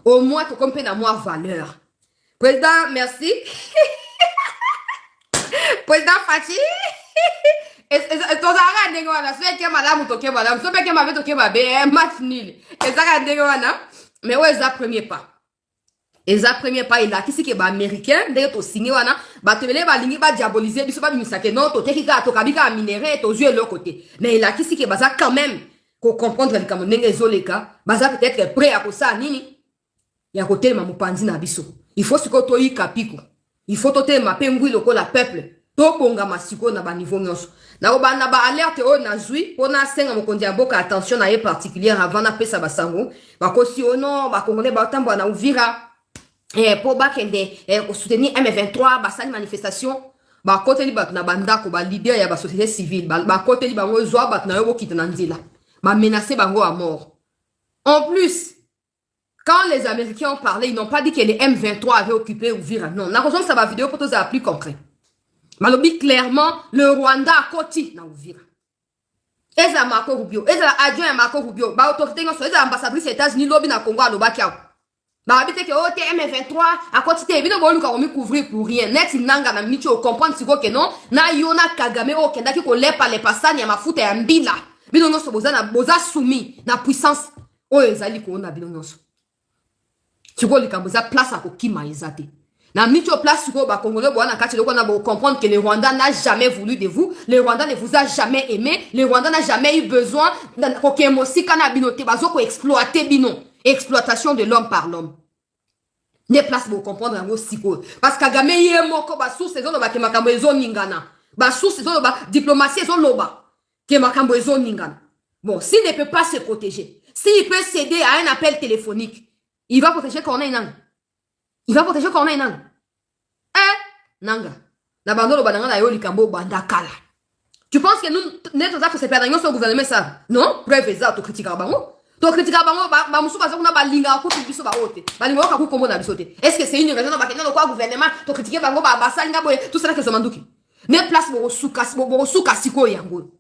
au moins que comme peut avoir valeur. Président, merci. Président Fati. Tozara ndenge wana so eke malamu toke malamu so peke mabe toke mabe match nul. Ezaka ndenge wana mais ouais ça premier pas. Eza premier pas il a kisi ke ba américain ndenge to signé wana ba tebele ba lingi ba diaboliser biso ba bimisake non to tekika to kabika minéré to yeux l'autre côté. Mais il a kisi ke baza quand même ko comprendre le kamondenge ezoleka baza peut-être prêt à kosa nini ya kote ma mopanzi na biso. Il faut siko to yi kapiko. Il faut tote ma pengui loko la peuple. To bonga masiko na ba niveau nyonso. Na obana ba alerte o na zui pona senga mokonzi ya boka attention na ye particulière avant na pesa basango. Ba kosi ono ba kongole ba tambo na Uvira pour ba kende ko soutenir M23 ba sali manifestation ba kote li ba na bandako ba leader ya ba société civile ba kote li ba ngo zwa ba na yo kita na nzila. Ba menacer bango à mort. En plus, quand les Américains ont parlé, ils n'ont pas dit que les M23 avaient occupé Uvira. Non, la raison de sa vidéo pour tous les plus concret. Malobi clairement, le Rwanda a côté na Uvira. Eza Marco Rubio, eza adjoint Marco Rubio, ba autorité non eza ambassadrice des États-Unis lobi na Congo aloba kiao. Ba habite que o M23 à côté bino bolu ka komi couvrir pour rien. Net nanga na micho comprendre siko que non, na yona Kagame o kenda ki ko lepa le pasani ya mafuta ya mbila. Bino non so boza soumis na puissance o ezali ko na bino non so. Siko likamboza place à kokima ezate. Na micho place siko ba Congolais bo na kati loko na bo comprendre que le Rwanda n'a jamais voulu de vous, le Rwanda ne vous a jamais aimé, le Rwanda n'a jamais eu besoin d'aucun mosika na binote bazo ko exploiter bino, exploitation de l'homme par l'homme. Ne place pour comprendre ngo siko parce que Kagame ye moko ba source ezo loba ke makambo ezo ningana. Ba source ezo loba diplomatie ezo loba ke makambo ezo ningana. Bon, s'il ne peut pas se protéger, s'il peut céder à un appel téléphonique, il va protéger Corneille Nanga. Il va protéger Corneille Nanga. Nanga. Na bandolo bananga na yo likambo banda kala. Tu penses que nous n'êtes pas que c'est perdant sur gouvernement ça? Non? Preuve ça to critiquer bango. To critiquer bango ba musu ba zakuna ba linga ko biso ba ote. Ba linga ko kombo na biso te. Est-ce que c'est une raison ba kenno ko gouvernement to critiquer bango ba salinga boye tout ça que so manduki. Ne place bo suka siko yango.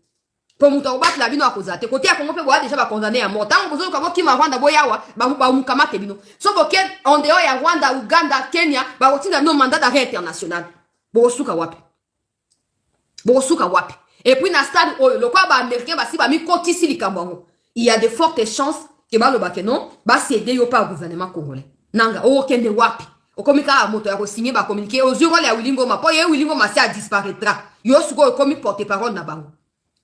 Pour muta obat la bino akoza te côté Congo pe boa déjà ba condamné à mort. Tant bozo ko ki ma Rwanda boyawa ba mukamate bino. So boke en dehors ya Rwanda, Uganda, Kenya ba otinda no mandat d'arrêt international. Bosuka wapi. Bosuka wapi. Et puis na stade oyo le quoi ba américain ba si ba mi kotisi likambo. Il y a de fortes chances que ba lo ba kenon ba céder yo pas gouvernement congolais. Nanga o kende wapi. O komika a moto ya ko signer ba communiquer aux yeux ya Wilingo ma po ye Wilingo ma si a disparaîtra. Yo suko komi porte-parole na bango.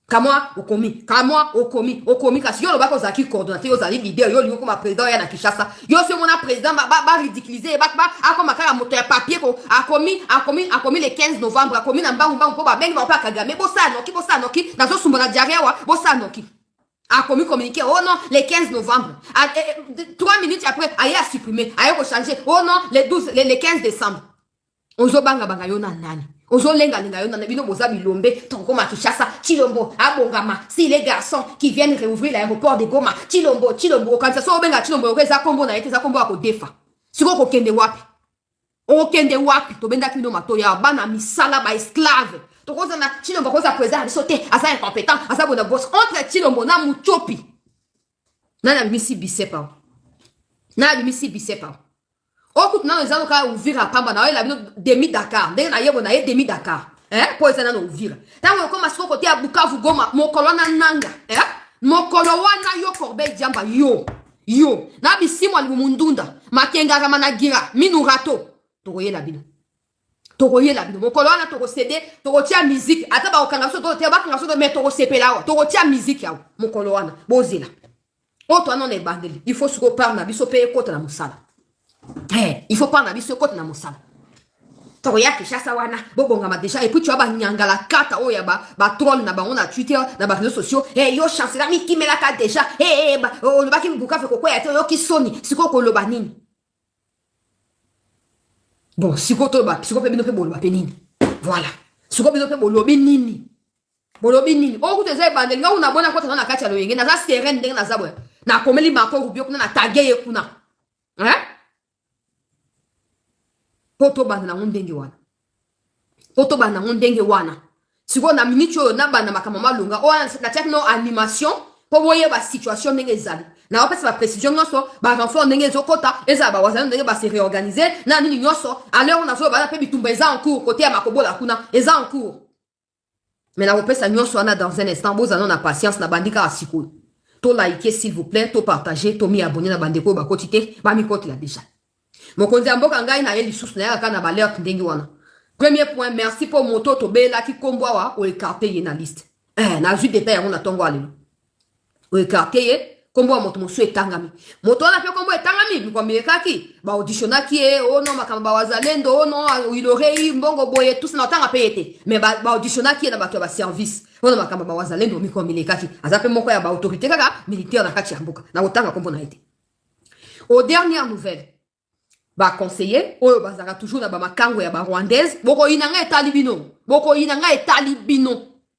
Kamwa okomi kasi yo lo ba ko zaki coordonnateur yo zali leader yo lingo comme président ya na Kinshasa yo se mona président ba ridiculiser ba akoma kala moto ya papier ko akomi le 15 novembre akomi na mbangu po ba bengi ba pa Kagame bosa noki na zo sumba diarrhea wa bosa noki akomi communiquer oh non le 15 novembre 3 minutes après aye a supprimer aye ko changer oh non le 15 décembre ozo banga yo na nani. Ozo lenga yo na bino boza bilombe tongo ma Kinshasa Chilombo abongama si les garçons qui viennent réouvrir l'aéroport de Goma Chilombo quand ça so benga Chilombo ko za kombo na yete za kombo ako defa siko ko kende wapi to benda kino mato ya bana misala ba esclave to ko na Chilombo ko za président sauter asa incompétent asa bona boss entre Chilombo na Muchopi na misi bisepa Okut na ezalo ka Uvira pamba na la bino demi Dakar ndenge na yebo na ye demi Dakar po ezana na Uvira tango ko masiko kote ya Bukavu Goma mokolo na nanga mokolo wana yo Corbeil Diamba yo na bisimo ali mundunda makenga kama na gira minurato tokoyela bino mokolo wana toko céder toko tia musique ata ba okanga so to te ba kanga so to metoko sepela wa toko tia musique ya mokolo wana bozela oto non e bandeli il faut se reparler na biso pe kota na musala. Il faut pas na biso kote na musala. To ya Kinshasa wana bobonga ma déjà et puis tu vas ba nyanga la kata o ya ba troll na ba on a Twitter na ba réseaux sociaux yo chancela mi ki mela ka déjà le ba ki buka fe kokwa ya te yo ki soni siko ko loba nini. Bon siko to ba siko pe bino pe bolo ba pe nini. Voilà. Siko bino pe bolo be nini. O ku te za bandeli nga una bona kota na kati ya loyenge na za serene ndenge na za boya. Na komeli Marco Rubio kuna na tagye ye kuna. Poto bana na ndenge wana siko na minute yo na bana makamama lunga o na techno animation po boye ba situation ndenge ezali Na opesa ba précision nyonso, ba renfort ndenge ezokota, eza ba wazalendo ndenge ba se réorganiser, na nini nyonso, alors on a so ba pe bitumba eza en cours côté ya makobola kuna, eza en cours. Mais na opesa nyonso ana dans un instant, bozana na patience na bandika asiko. To liker s'il vous plaît, to partager, to mi abonner na bandeko ba kotite, ba mi kote la déjà. Mokonzi amboka ngai na ye lisusu na yaka na ba l'air ndenge wana. Premier point, merci pour mon toto bela ki kombo wa o écarter ye na liste. Na ju détail on atongo alelo. O écarter ye kombo moto mosu etangami. Moto na pe kombo etangami kwa milekaki ba auditionnaki e oh non makamba wazalendo oh non il aurait eu mbongo boye tout ça na tanga payete. Mais ba auditionnaki na bato ba service. On makamba ba wazalendo mi kwa milekaki. Azape moko ya ba autorité kaka militaire na kati ya mboka. Na otanga kombo na été. Aux dernières nouvelles ba conseiller oyo bazaka toujours na ba makango ya ba rwandaise boko inanga etali bino boko inanga etali bino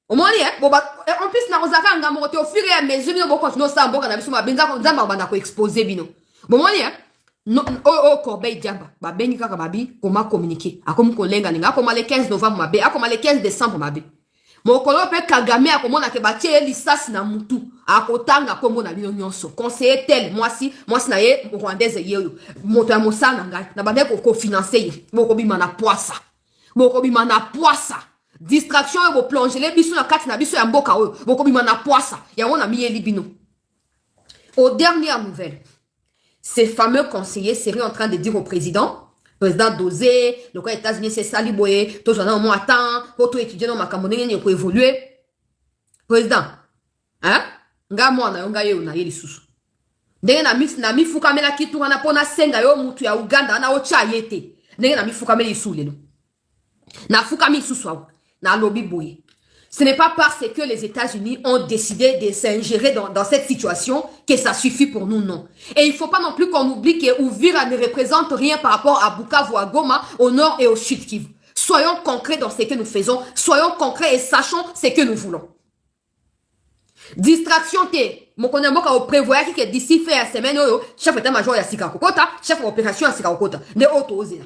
omoni en plus na ozaka nga moko te au fur et à mesure bino boko continuer ça mboka na biso mabenza ko nzamba banda ko exposer bino bomoni no Corbeil Diamba ba bengi kaka babi comment communiquer akomi kolenga ninga akoma le 15 novembre mabe akoma le 15 décembre mabe mokolo pe Kagame akomona ke batie lisasi na mutu akotanga kombo na bino nyonso conseiller tel moi si na ye rwandaise yeyo moto ya mosana ngai na bande ko financer ye boko bima na poisa distraction yo bo plonger les biso na kati na biso ya mboka oyo boko bima na poisa ya wona miyeli bino. Aux dernières nouvelles, ces fameux conseillers seraient en train de dire au président Dosé, le cas États-Unis c'est Saliboye, tout ça, on attend, pour tout étudier dans ma camonée, il faut évoluer. Président, hein? Nga moi na yonga yo na yeli susu. Ndenge na mi fukamela kitu wana pona senga yo mutu ya Uganda na ocha yete. Ndenge na mi fukamela isu lelo. Na fukami susu na lobby boye. Ce n'est pas parce que les États-Unis ont décidé de s'ingérer dans cette situation que ça suffit pour nous, non. Et il ne faut pas non plus qu'on oublie que Uvira ne représente rien par rapport à Bukavu, à Goma, au nord et au sud Kivu. Soyons concrets dans ce que nous faisons, soyons concrets et sachons ce que nous voulons. Distraction te, mokonyamoka au prévoyant que d'ici fin de semaine, chef d'état-major ya Sika Kokota, chef d'opération ya Sika Kokota, ne oto ozela.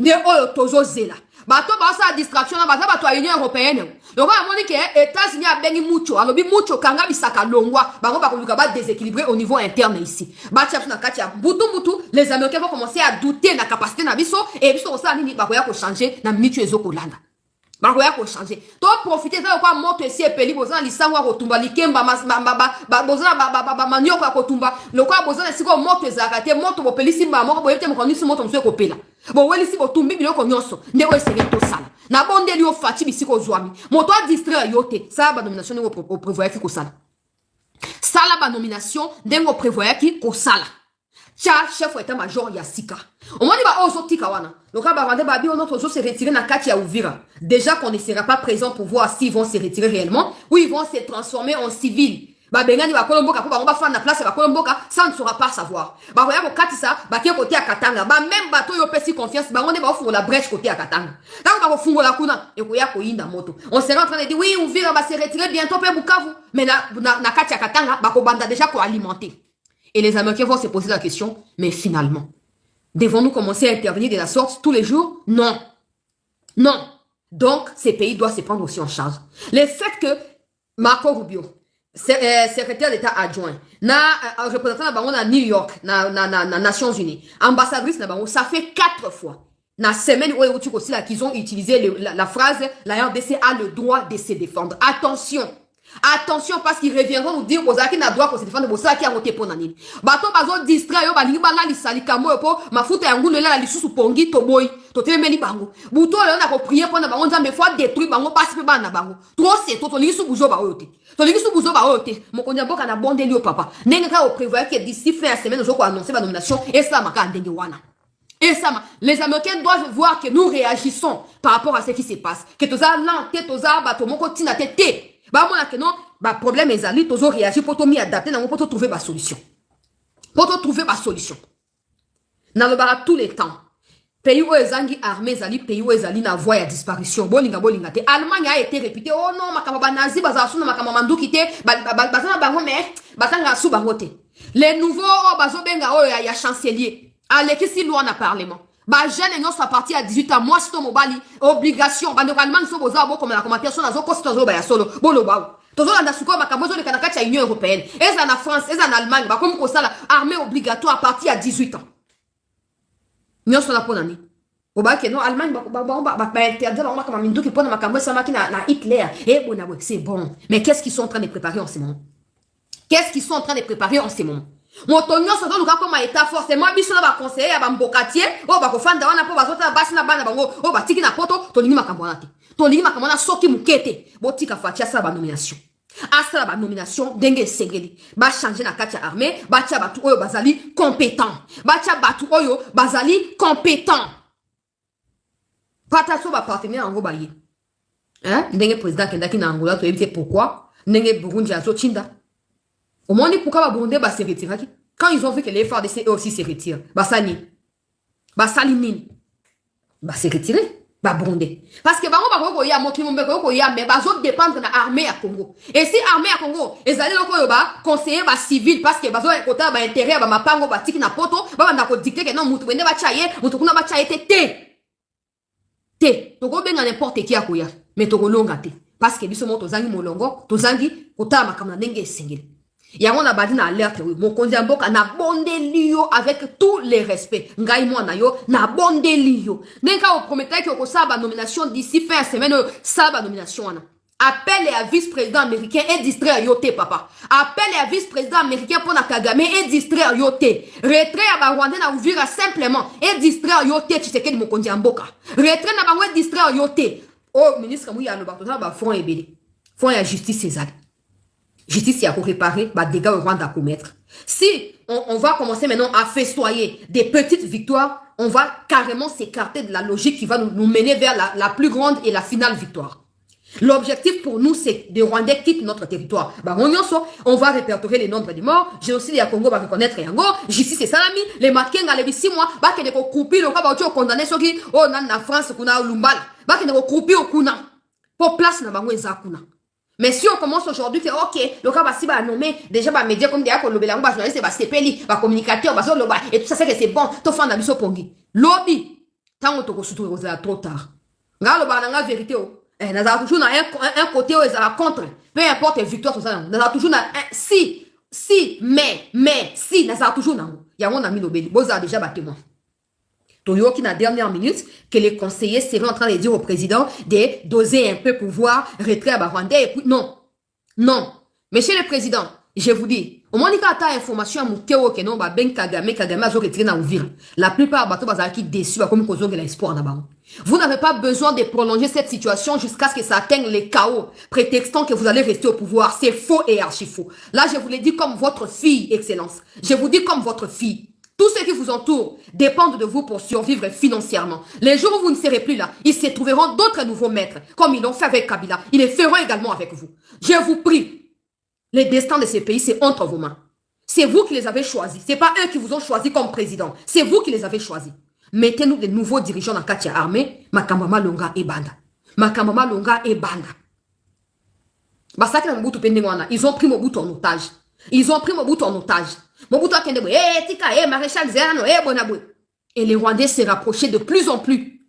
Ne oto ozela. Bato basa distraction na baza bato a Union européenne. Donc on a dit que États-Unis a bengi mucho, alobi mucho kanga bisaka longwa, bango bakoluka ba déséquilibré au niveau interne ici. Ba chef na katia butu les Américains vont commencer à douter na capacité na biso et biso on sa nini bakoya ko changer na mitu ezoko landa. Bakoya ko changer. To profiter ça quoi moto ici et peli bozana lisangwa ko tumba likemba bozana manioko ko tumba. Le quoi bozana siko moto ezakate moto bo peli simba moko boyete mo konisi moto mso ko pela. Bon weli si botumbi biloko nyonso ndeko esenge to sala na bonde li ofati bisiko zwami moto a distraire yote ça ba nomination ndeko prévoyait ki ko sala sala ba nomination ndeko prévoyait ki ko sala cha chef état major ya Sika omoni ba ozo tika wana loka ba vande ba bi on autre se retirer na kati ya Uvira déjà qu'on ne sera pas présent pour voir s'ils vont se retirer réellement ou ils vont se transformer en civil. Ba bengani ba kolomboka ko ba fa na place ba kolomboka ça ne sera pas savoir ba koya ko katisa ba ke côté à Katanga ba même bato yo pesi confiance ba on ba ofu la brèche côté à Katanga tant ba ko fungo la kuna e ko ya ko inda moto on sera en train de dire oui on vira ba se retirer bientôt pe Bukavu mais na kati à Katanga ba ko banda déjà ko alimenter et les Américains vont se poser la question mais finalement devons-nous commencer à intervenir de la sorte tous les jours? Non donc ces pays doivent se prendre aussi en charge. Le fait que Marco Rubio secrétaire d'État adjoint, représentant na New York, na Nations Unies, ambassadrice na bango, ça fait 4 fois. Na semaine où tu aussi là qu'ils ont utilisé la phrase la RDC a le droit de se défendre. Attention parce qu'ils reviendront nous dire aux qui n'a droit de se défendre pour ça qui a voté pour nanini. Bato bazo distrait yo balingi bala lisali kamo po mafuta yangu le la lisusu pongi to boy to temeli bango. Buto le na ko prier pour na bango nzambe fois détruire bango passe pe bana bango. Trop c'est to lisu buzo ba oyote. To lisu buzo ba oyote. Mokonya boka na bonde lio papa. Nenga ka o prévoir que d'ici fin de semaine nous allons annoncer la nomination et ça maka ndenge wana. Et ça, les Américains doivent voir que nous réagissons par rapport à ce qui se passe. Que tous ça lente, tous ça bato moko tina tete. Bah moi que non, bah problème est ali, tous réagir pour tout m'y adapter, pour trouver ma solution. Pour trouver ma solution. Dans le bar tous les temps. Pays où les angi armés zali, pays où les ali na voie à disparition. Bolinga te. Allemagne a été répété. Oh non, ma kama nazi bazasu na ma kama mandu kite, bazana bango mais bazanga sou bangote. Les nouveaux bazo benga oh ya chancelier. Allez, qu'est-ce qu'il a parlement? Bah, jeune et soit parti à 18 ans, moi, c'est ton mobile, obligation, bah, normalement, nous sommes aux arbres, comme la commentation, nous sommes aux arbres, solo, bolo, bah, tozolanda sikoyo makambo ezoleka na kati ya Union européenne eza na France eza na Allemagne bakomi kosala armée obligatoire à partir à 18 ans nyonso na pona ni obake non Allemagne interdire bango makambo minduki pona makambo esamaki na Hitler bona c'est bon mais qu'est-ce qu'ils sont en train de préparer en ce moment qu'est-ce qu'ils sont en train de préparer en ce moment moto nyonso toluka koma état forcément biso na baconseiller ya bambokatier oyo bakofanda wana mpo bazotala basi na bana bango oyo batiki na poto tolingi makambo wana te tolingi makambo wana soki moke te botika Faci asala banomination asala banomination ndenge esengeli bachange na kati ya armée batia batu oyo bazali compétent batia batu oyo bazali compétent pata so bapartenaire yango baye ndenge président akendaki na Angola toyebi te pourquoi ndenge Burundi azotinda au moins pourquoi ba Burundais ba se retirer quand ils ont vu que les FARDC aussi se retirent basani nini ba se retirer ba Burundais parce que bango ba ko ya mokimo mbeko ko ya mais bazo dépendre na armée ya Congo et si armée ya Congo ezali loko yo ba conseiller ba civil parce que bazo ekota ba intérêt ba mapango ba tiki na poto ba banda ko dicter que non mutu wende ba chaye mutu kuna ba chaye te toko benga n'importe qui akoya mais toko longa te parce que biso mo tozangi molongo tozangi kota makamna ndenge esengeli yango na badi na alerte oui mokonzi ya mboka na bondeli yo avec tous les respects ngai mwana yo na bondeli yo nenga o promettait que okosala ba nomination d'ici fin semaine sala ba nomination wana appel à vice-président américain et distraire yo te papa appel à vice-président américain pour na Kagame et distraire yo te retrait à ba Rwanda na Uvira simplement et distraire yo te Tshisekedi mokonzi ya mboka retrait na bango et distraire yo te oh ministre mu ya no ba tozala ba front ebele front ya justice César justice a réparé les dégâts au Rwanda à commettre. Si on va commencer maintenant à festoyer des petites victoires, on va carrément s'écarter de la logique qui va nous mener vers la plus grande et la finale victoire. L'objectif pour nous, c'est que les Rwandais quittent notre territoire. On va répertorier les nombres de morts. Génocide à Congo va reconnaître Yango. Justice et Salami. Les Makenga, les 6 mois, va que des couper le cas, condamné ceux qui, oh, nan na France, kuna Lumbala. Va que des couper au kuna. Pour place na bango ezakuna. Mais si on commence aujourd'hui que ok, le cas va si va nommer déjà va médias comme des akolobelango va journaliste va CPLI, va communicateur, va loba et tout ça c'est que c'est bon, to fan na biso pongi. Lobby. Tant to ko soutenir aux trop tard. Nga loba na nga vérité o. Naza toujours na un côté où ils sont contre. Peu importe victoire tout ça. Naza toujours na si naza toujours na. Yango na mi lobeli. Boza déjà ba témoin. Toyoki na dernière minute que les conseillers seraient en train de dire au président de doser un peu pouvoir retrait à Rwanda et puis non. Monsieur le président, je vous dis, au moins il y a une information à Moukeo que non ba ben Kagame a retiré na Uvira. La plupart bateaux bazaki déçus comme cause de l'espoir na ba. Vous n'avez pas besoin de prolonger cette situation jusqu'à ce que ça atteigne les chaos, prétextant que vous allez rester au pouvoir. C'est faux et archi faux. Là, je vous l'ai dit comme votre fille, Excellence. Je vous dis comme votre fille. Tous ceux qui vous entourent dépendent de vous pour survivre financièrement. Les jours où vous ne serez plus là, ils se trouveront d'autres nouveaux maîtres, comme ils l'ont fait avec Kabila. Ils le feront également avec vous. Je vous prie. Le destin de ces pays, c'est entre vos mains. C'est vous qui les avez choisis. Ce n'est pas eux qui vous ont choisi comme président. C'est vous qui les avez choisis. Mettez-nous des nouveaux dirigeants dans Katia Armée, Makambama Longa et Banda. Makambama Longa et Banda. Ils ont pris Mobutu en otage. Mobutu a kende tika maréchal Zerano bonabwe. Et les Rwandais s'est rapproché de plus en plus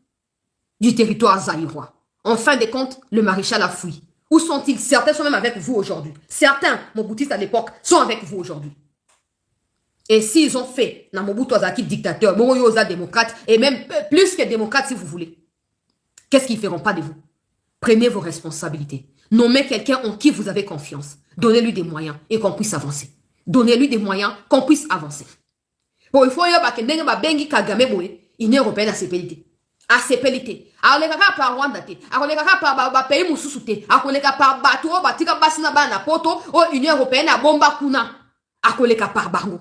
du territoire zaïrois. En fin de compte, le maréchal a fui. Où sont-ils? Certains sont même avec vous aujourd'hui. Certains, Mobutistes à l'époque, sont avec vous aujourd'hui. Et s'ils ont fait, na Mobutu Azaki dictateur, Moroyoza démocrate, et même plus que démocrate si vous voulez, qu'est-ce qu'ils ne feront pas de vous? Prenez vos responsabilités. Nommez quelqu'un en qui vous avez confiance. Donnez-lui des moyens et qu'on puisse avancer. Donnez-lui des moyens qu'on puisse avancer. Bon, il faut y avoir quelqu'un qui a Kagame boy, Union européenne à ses pélités. À ses pélités. Alors, les gars par Rwanda, alors les gars par pays moussouté, alors les gars par bateau, batika basina bana poto, ou Union européenne à bomba kuna, alors les gars par bango.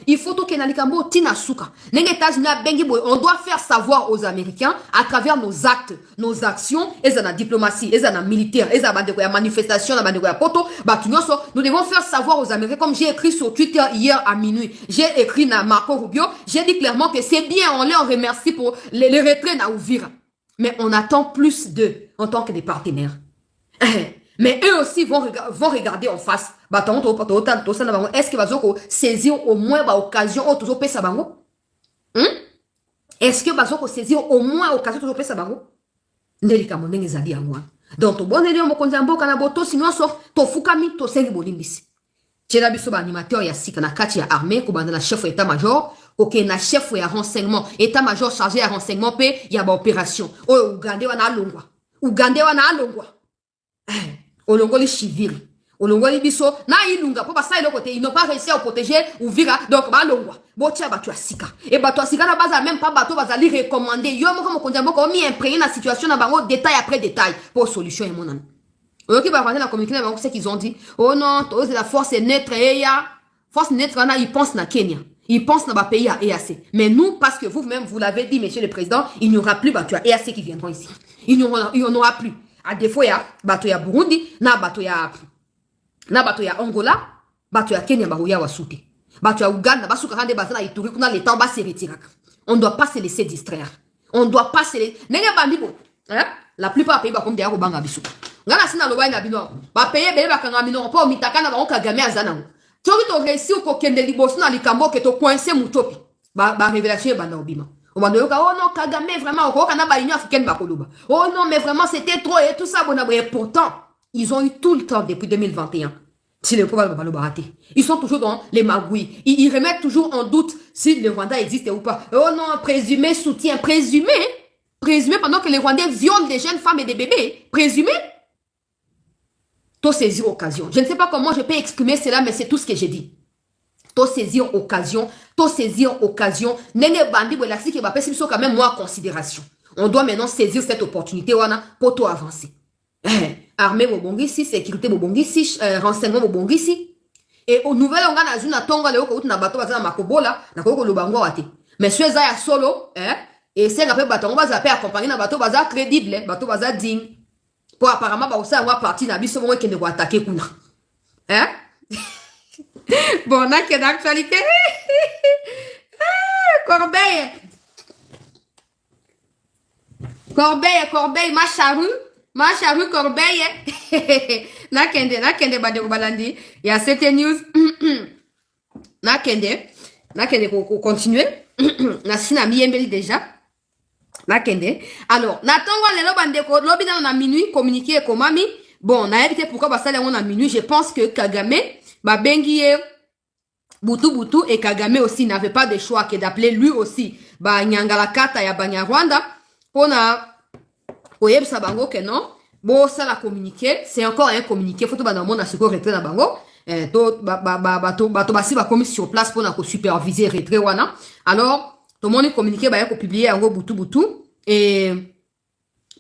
Il faut que on doit faire savoir aux Américains à travers nos actes, nos actions, et la diplomatie, et la militaire, et la manifestation, nous devons faire savoir aux Américains, comme j'ai écrit sur Twitter hier à minuit, j'ai écrit à Marco Rubio, j'ai dit clairement que c'est bien, on les remercie pour les retraits à Uvira. Mais on attend plus d'eux en tant que des partenaires. Mais eux aussi vont regarder en face. Est-ce que va saisir au moins l'occasion de faire ça? Est-ce que va saisir au moins l'occasion de faire ça? Donc, to bon élé, mokonzi mboka na boto, sinon, to fukami, to sengi bolimbisi. Tchela biso ba animateur ya sika na kati ya armée, ko banda na chef état-major, ok, na chef ya renseignement, état-major chargé ya renseignement pe ya ba opération. O Uganda wana alongwa. Uganda wana alongwa. Olongoli chiviri. Olongoli biso na ilunga po basa ile côté, ils n'ont pas réussi à protéger Uvira, donc ba longwa. Botia batu ya sika. Et batu ya sika na baza même pas bato bazali recommander. Yo moko mokonzi mboka mi imprégné na situation na bango détail après détail pour solution et mon ami. Ok, bah, la communiquer, c'est qu'ils ont dit, oh non, c'est la force neutre, force neutre, ils pensent na Kenya. Ils pensent na pays à EAC. Mais nous, parce que vous-même, vous l'avez dit, monsieur le président, il n'y aura plus, tu as EAC qui viendront ici. Il n'y en aura plus. À défaut, il y a Burundi, il y a Angola, il y a Kenya, il y a Wasute. Il y a Uganda, il y a Ituri, il y a l'État, il y a l'État. On ne doit pas se laisser distraire. On ne doit pas se laisser. La plupart des pays, comme des Arabes, ngana sina loba na bino ba paye bele bakanga mino po mitaka na ba Kagame azana toki to réussi ko kende liboso na likambo ke to coincer mutopi ba révélation ba na obima o ba ndoka oh non Kagame vraiment ko kana ba union africaine ba koloba oh non mais vraiment c'était trop et tout ça bon et pourtant ils ont eu tout le temps depuis 2021 si le pouvoir va le rater ils sont toujours dans les magouilles ils remettent toujours en doute si le Rwanda existe ou pas oh non présumé soutien présumé pendant que les Rwandais violent des jeunes femmes et des bébés présumé. To saisir occasion. Je ne sais pas comment je peux exprimer cela, mais c'est tout ce que j'ai dit. To saisir occasion. Nenge bandi bwelasi ke bapesi biso quand même moi en considération. On doit maintenant saisir cette opportunité wana pour tout avancer. Armée bobongisi, sécurité bobongisi, renseignement bobongisi. Et au nouvel on a zuna tonga leo ko na bato bazana makobola na ko lobango wate. Mais ceux ya solo, et c'est après bato on va zapper accompagner na bato baza crédible, bato baza digne. Pour apparemment, bah, aussi avoir parti na biso moi qui ne va attaquer kuna. Hein? Bon, on a qu'il y a d'actualité. Corbeille, ma charrue, Corbeille. Nakende, bade balandi. Il y a cette news. Nakende, continuer. Na sina miembeli déjà. Alors, natongo lelo bandeko lobi na minuit communiquer komami. Bon, na évité pourquoi ba sala on a minuit, je pense que Kagame ba bengiye Butu et Kagame aussi n'avait pas de choix que d'appeler lui aussi ba Nyangala Kata ya Banyarwanda pona oyebisa bango que non. Bon, ça la communiquer, c'est encore un communiqué, faut to ba na mona siko retrait na bango. To bato basi ba commis sur place pour na ko superviser retrait wana. Alors tout le monde est communiqué, bah, publié en gros Butu et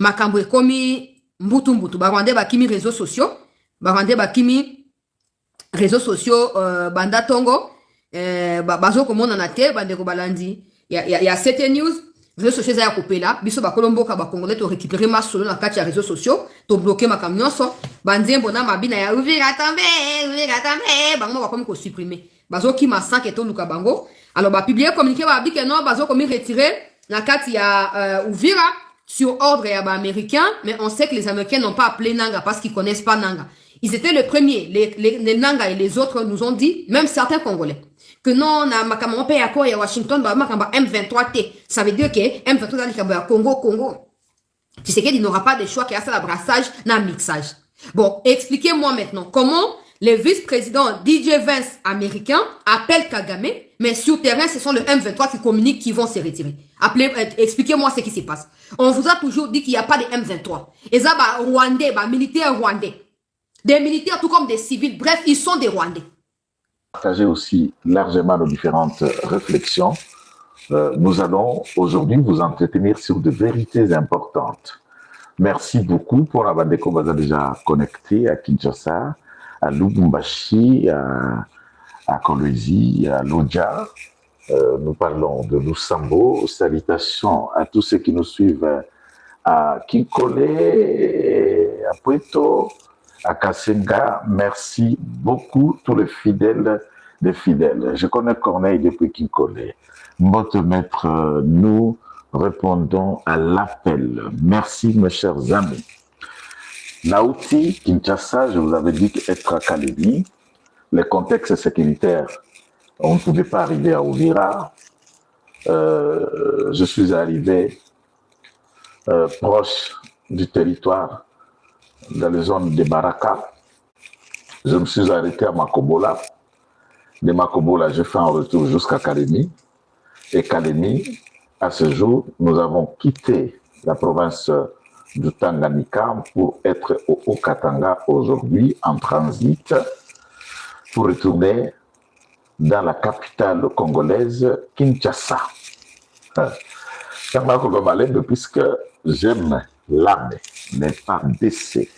makambo komi mbutu barande ba kimi réseaux sociaux banda tongo bazo komona na te bande ko balandi ya cette news réseaux sociaux ya kopela biso ba kolomboka ba congolais to récupérer ma solo na kati ya réseaux sociaux to bloquer ma camion banzembo na mabina ya Uvira tambe bango ba komi ko supprimer bazo ki ma 5 eto luka bango. Alors, bah, publier, communiquer, bah, dit que non, bah, comme retirer, la carte, il y a, Uvira, sur ordre, il y a, bah, américain, mais on sait que les Américains n'ont pas appelé Nanga parce qu'ils connaissent pas Nanga. Ils étaient les premiers, les Nanga et les autres nous ont dit, même certains Congolais, que non, on a, ma paye à quoi, il y a Washington, bah, M23T. Ça veut dire que M23 dans le Congo. Tu sais qu'il n'aura pas de choix, qu'il y a ça, l'abrassage, n'a mixage. Bon, expliquez-moi maintenant, comment les vice-présidents DJ Vance américains appellent Kagame, mais sur terrain, ce sont le M23 qui communiquent qui vont se retirer. Expliquez-moi ce qui se passe. On vous a toujours dit qu'il n'y a pas de M23. Et ça, bah, Rwandais, bah, militaires rwandais. Des militaires tout comme des civils. Bref, ils sont des Rwandais. Partager aussi largement nos différentes réflexions. Nous allons aujourd'hui vous entretenir sur de vérités importantes. Merci beaucoup pour la bande qu'on vous a déjà connecté à Kinshasa, à Lubumbashi, à Kolwezi, à Lodja. Nous parlons de Lusambo. Salutations à tous ceux qui nous suivent à Kinkole, à Puerto, à Kasenga. Merci beaucoup tous les fidèles des fidèles. Je connais Corneille depuis Kinkole. Votre maître, nous répondons à l'appel. Merci mes chers amis. Naouti, Kinshasa, je vous avais dit qu'être à Kalemi, le contexte sécuritaire, on ne pouvait pas arriver à Uvira. Je suis arrivé proche du territoire dans les zones de Baraka. Je me suis arrêté à Makobola. De Makobola, j'ai fait un retour jusqu'à Kalemi. Et Kalemi, à ce jour, nous avons quitté la province du Tanganyika pour être au Haut-Katanga aujourd'hui en transit pour retourner dans la capitale congolaise, Kinshasa. Puisque j'aime l'armée, n'est pas baissé.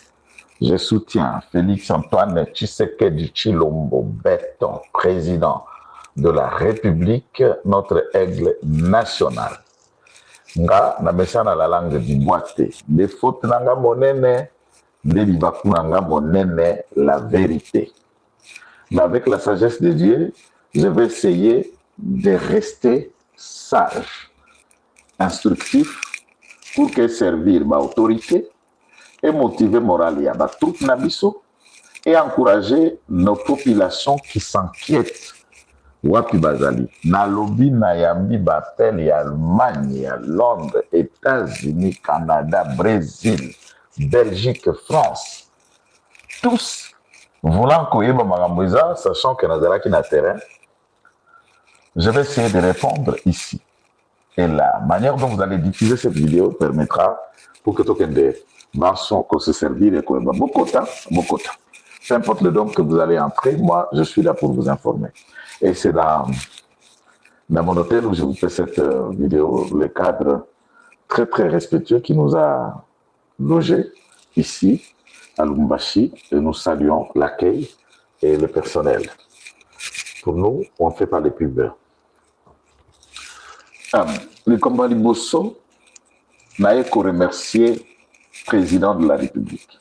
Je soutiens Félix-Antoine Tshisekedi Tshilombo Béton, président de la République, notre aigle national. Nga na mesana la langue du boité. Les fautes nanga monene, les libaku nanga monene, la vérité. Mais avec la sagesse de Dieu, je vais essayer de rester sage, instructif, pour que servir ma autorité et motiver morale ya batroupe na biso et encourager nos populations qui s'inquiètent. Wapi bazali nalobi na yambi bapel ya Allemagne, ya Londres, États-Unis, Canada, Brésil, Belgique, France, tous voulant koyeba makambo eza, sachant que nazalaki na terrain. Je vais essayer de répondre ici. Et la manière dont vous allez diffuser cette vidéo permettra pour que tokende banson qu'on se servir et koyeba bokota. Peu importe le don que vous allez entrer, moi je suis là pour vous informer. Et c'est dans mon hôtel où je vous fais cette vidéo, le cadre très très respectueux qui nous a logés ici à Lubumbashi, et nous saluons l'accueil et le personnel. Pour nous, on ne fait pas les pubs. Le combat Liboso n'a qu'à remercier le président de la République.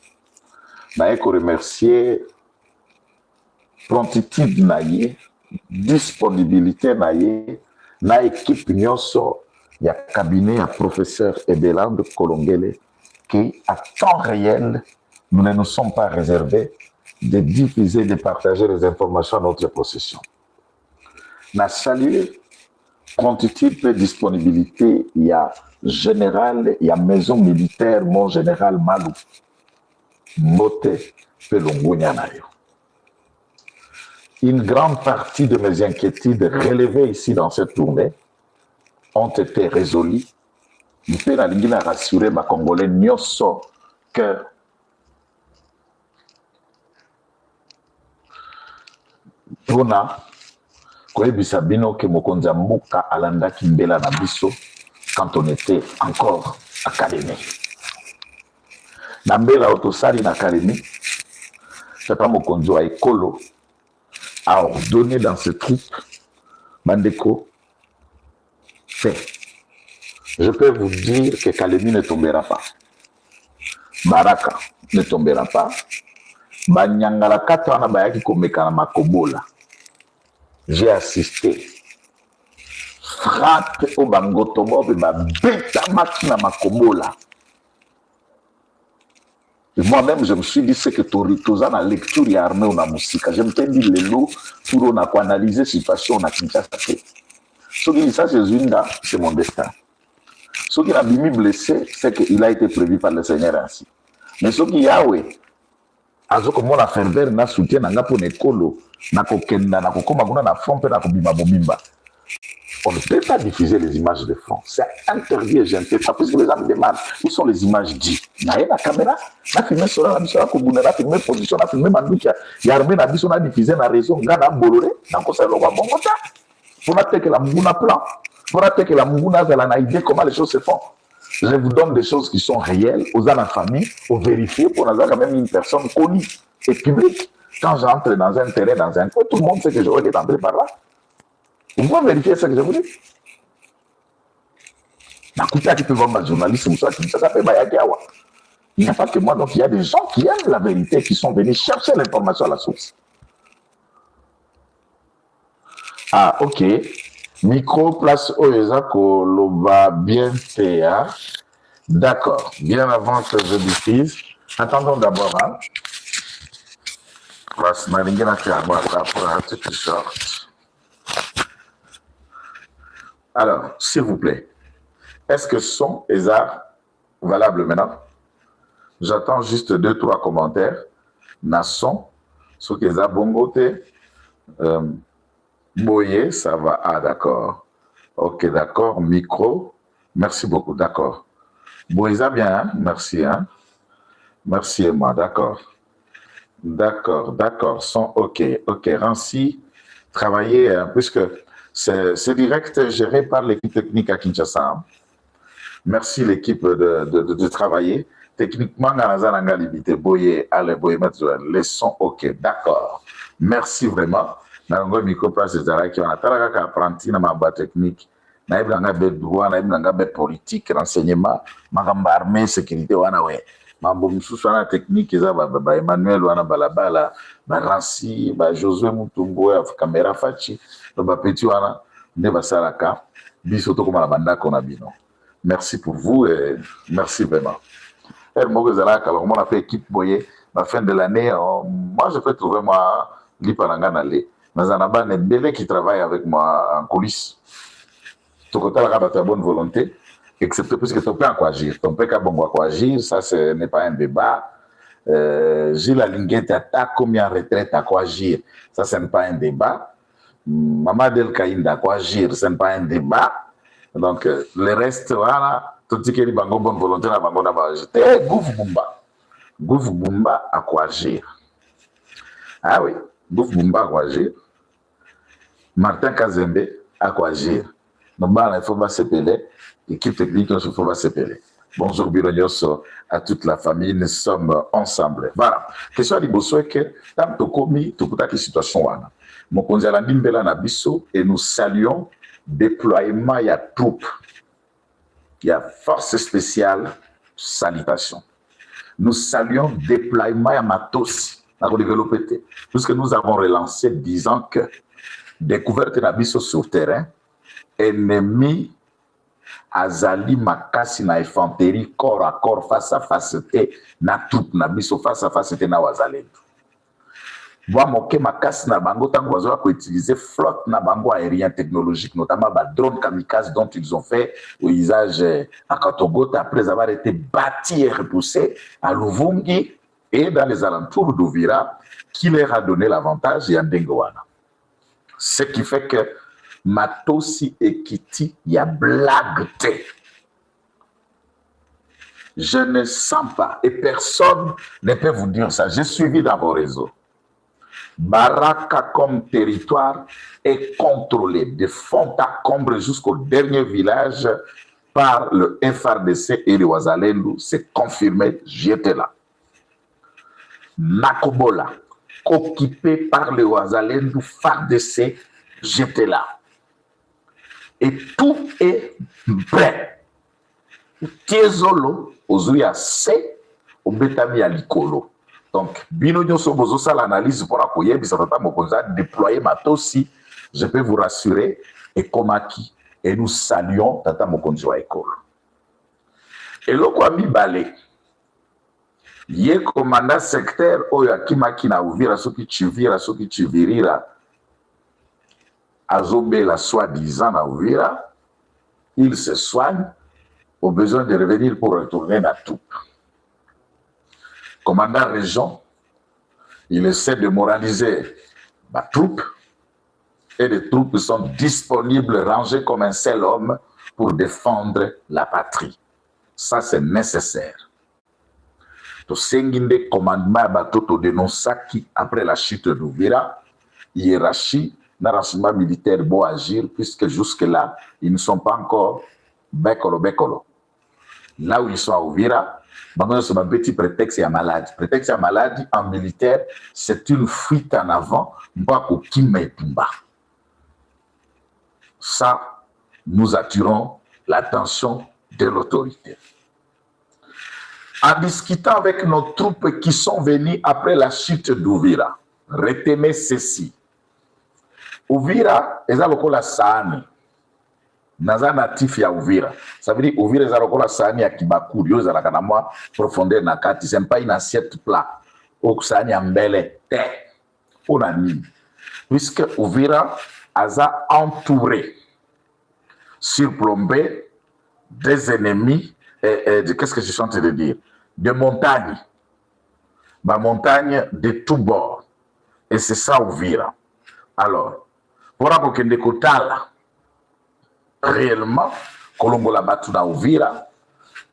N'a qu'à remercier promptitude naïe, disponibilité naïe, na équipe nyonso, il y a cabinet à professeur Ebeland Kolongele qui, à temps réel, nous ne nous sommes pas réservés de diffuser, de partager les informations à notre possession. Na salué promptitude et disponibilité, il y a général, il y a maison militaire, mon général Malou, Moté, Pelongonia Nayo. Une grande partie de mes inquiétudes relevées ici dans cette tournée ont été résolues. Je peux rassurer ma Congolais nyoso que Pona koyebisa bino ke mokonzi ya mboka alandaki mbela na biso quand on était encore à Kalemi. Na mbela otosali na Kalemi, papa mokonzi wa ekolo a ordonné dans ses troupes, Bandeko, fait. Je peux vous dire que Kalemi ne tombera pas. Baraka ne tombera pas. Banyangala katana bayaki komeka na Makobola. J'ai assisté. Frappe au bangotomo et ma bêta max na Makobola. Et moi-même, je me suis dit, c'est que Toritoza na lecture et armée ou na musique. Je me suis dit, les lots, pour on a analyser la situation, on a Kinshasa. Ce qui ça, c'est mon destin. Ce qui a mis blessé, c'est qu'il a été prévu par le Seigneur ainsi. Mais ce qui a, oui, azo comme la ferveur na soutien na ngapo nekolo na kokenda na kokoma kuna na front na kobima bomimba. On ne peut pas diffuser les images de front. C'est interdit et je ne peux pas. Parce que les gens me demandent où sont les images dites. Na la caméra, na filmé sur la mission, na filmé position, na filmé manduki, ya armé na biso na diffusé na réseau, na boloré, na conseil lo wa bongota. Pour na que la munguna plan, pour na que la munguna za la idée comment les choses se font. Je vous donne des choses qui sont réelles aux à la famille, aux vérifier pour avoir quand même une personne connue et publique. Quand j'entre dans un terrain, dans un coin, tout le monde sait que j'aurais été entré par là. Vous pouvez vérifier ce que je vous dis. Il n'y a pas que moi, donc il y a des gens qui aiment la vérité, qui sont venus chercher l'information à la source. Ah, ok. Micro, place Oeza, Koloba, bien fait. Hein? D'accord. Bien avant que je diffuse. Attendons d'abord. Hein? Alors, s'il vous plaît, est-ce que son est valable maintenant? J'attends juste 2-3 commentaires. Nasson, ce qui est à bon côté. Boyer, ça va. Ah, d'accord. Ok, d'accord. Micro. Merci beaucoup, d'accord. Boyeza bien, hein? Merci, hein? Merci, Emma, d'accord. D'accord. Son ok. Rancy, travailler, puisque c'est direct géré par l'équipe technique à Kinshasa. Merci l'équipe de travailler. Techniquement, Ganazananga limité, Boye, allez, Boye, les sons, ok, d'accord. Merci vraiment. Nango micro place qui on a talaka apprenti na mamba technique. Na iblanga be droit, na iblanga be politique, renseignement, magamba armée, sécurité wana we. Mambo mususu wana technique eza ba Emmanuel wana balabala, ba Rancy, ba Josué Mutumbo, caméra fachi, ba petit wana ne basalaka. Biso to koma banda kona bino. Merci pour vous et merci vraiment. Alors, on a fait équipe Boye, la fin de l'année, moi je peux trouver moi l'Iparanganale. Mais on a des bébés qui travaillent avec moi en coulisses. Tout côté là, tu as bonne volonté, excepté puisque tu peux encore agir. Tu peux pas agir, ça ce n'est pas un débat. Gilles Alinguette attaque combien en retraite à quoi agir, ça ce n'est pas un débat. Maman Del Kaïnda à quoi agir, ce n'est pas un débat. Donc, le reste, voilà, tout ce qui est bango bonne volonté, la bango n'a pas agir. Gouf Bumba à quoi agir. Ah oui, Gouf Bumba à quoi agir. Martin Kazembe à quoi agir. Donc, il faut pas s'épeler. L'équipe technique, il faut pas s'épeler. Bonjour, Birognoso, à toute la famille, nous sommes ensemble. Voilà. Question à l'Ibosso, que tant que commis, tout la situation, mon conseil à l'Imbela Nabiso, et nous saluons déploiement, il y a troupes, il y a force spéciale, salutation. Nous saluons déploiement, il y a matos, puisque nous avons relancé disant que découverte Nabiso sur terrain, ennemi azali makasi na infanterie corps à corps face à face na troupe Nabiso face à face na wazalendo. Moi, moke makasi na bango tango bazo ko utiliser flotte na bango aérien technologique, notamment ba drone kamikaze dont ils ont fait usage à Katogota après avoir été bâtis et repoussés à Luvungi et dans les alentours d'Uvira, qui leur a donné l'avantage et Ndengowana. Ce qui fait que Matosi et Kiti, il y a blague. Je ne sens pas et personne ne peut vous dire ça. J'ai suivi dans vos réseaux. Baraka comme territoire est contrôlé de fond à comble jusqu'au dernier village par le FRDC et le Wazalendo. C'est confirmé, j'étais là. Nakobola, occupé par le Wazalendo, FARDC, j'étais là. Et tout est prêt. Tiezolo, Ozuya C, Obetami Alikolo. Donc, Binonyo Sobozo, ça l'analyse pour appuyer, déployer Matosi, je peux vous rassurer, et Komaki, et nous saluons Tata Mokonzo Ekolo. Et le Kwami Balé, yé commandant secteur, Oya Kimaki na Uvira, Soki Chivirira, Azobe la soi-disant na Uvira, il se soigne, au besoin de revenir pour retourner à tout. Commandant région, il essaie de moraliser ma troupe et les troupes sont disponibles, rangées comme un seul homme pour défendre la patrie. Ça, c'est nécessaire. To senginde commandement batoto dénonçaki après la chute d'Uvira, hiérarchie, renseignement militaire beau agir, puisque jusque-là, ils ne sont pas encore bécolo. Là où ils sont à Uvira, c'est un petit prétexte à maladie. Prétexte à maladie en militaire, c'est une fuite en avant. Ça, nous attirons l'attention de l'autorité. En discutant avec nos troupes qui sont venues après la chute d'Uvira, retenez ceci. Uvira, ils ont la Sahani. Naza natif ya Uvira. Ça veut dire Uvira est la sahani ya Kibakuri, yo zalaka na moi profondeur na kati, c'est pas une assiette plat. Au sahani ya mbele te. Ona nini? Puisque Uvira a entouré, surplombé des ennemis, qu'est-ce que je suis en train de dire? de montagnes, montagne de tous bords. Et c'est ça Uvira. Alors, pour que Kotala, réellement, Kolongola Batuna Uvira,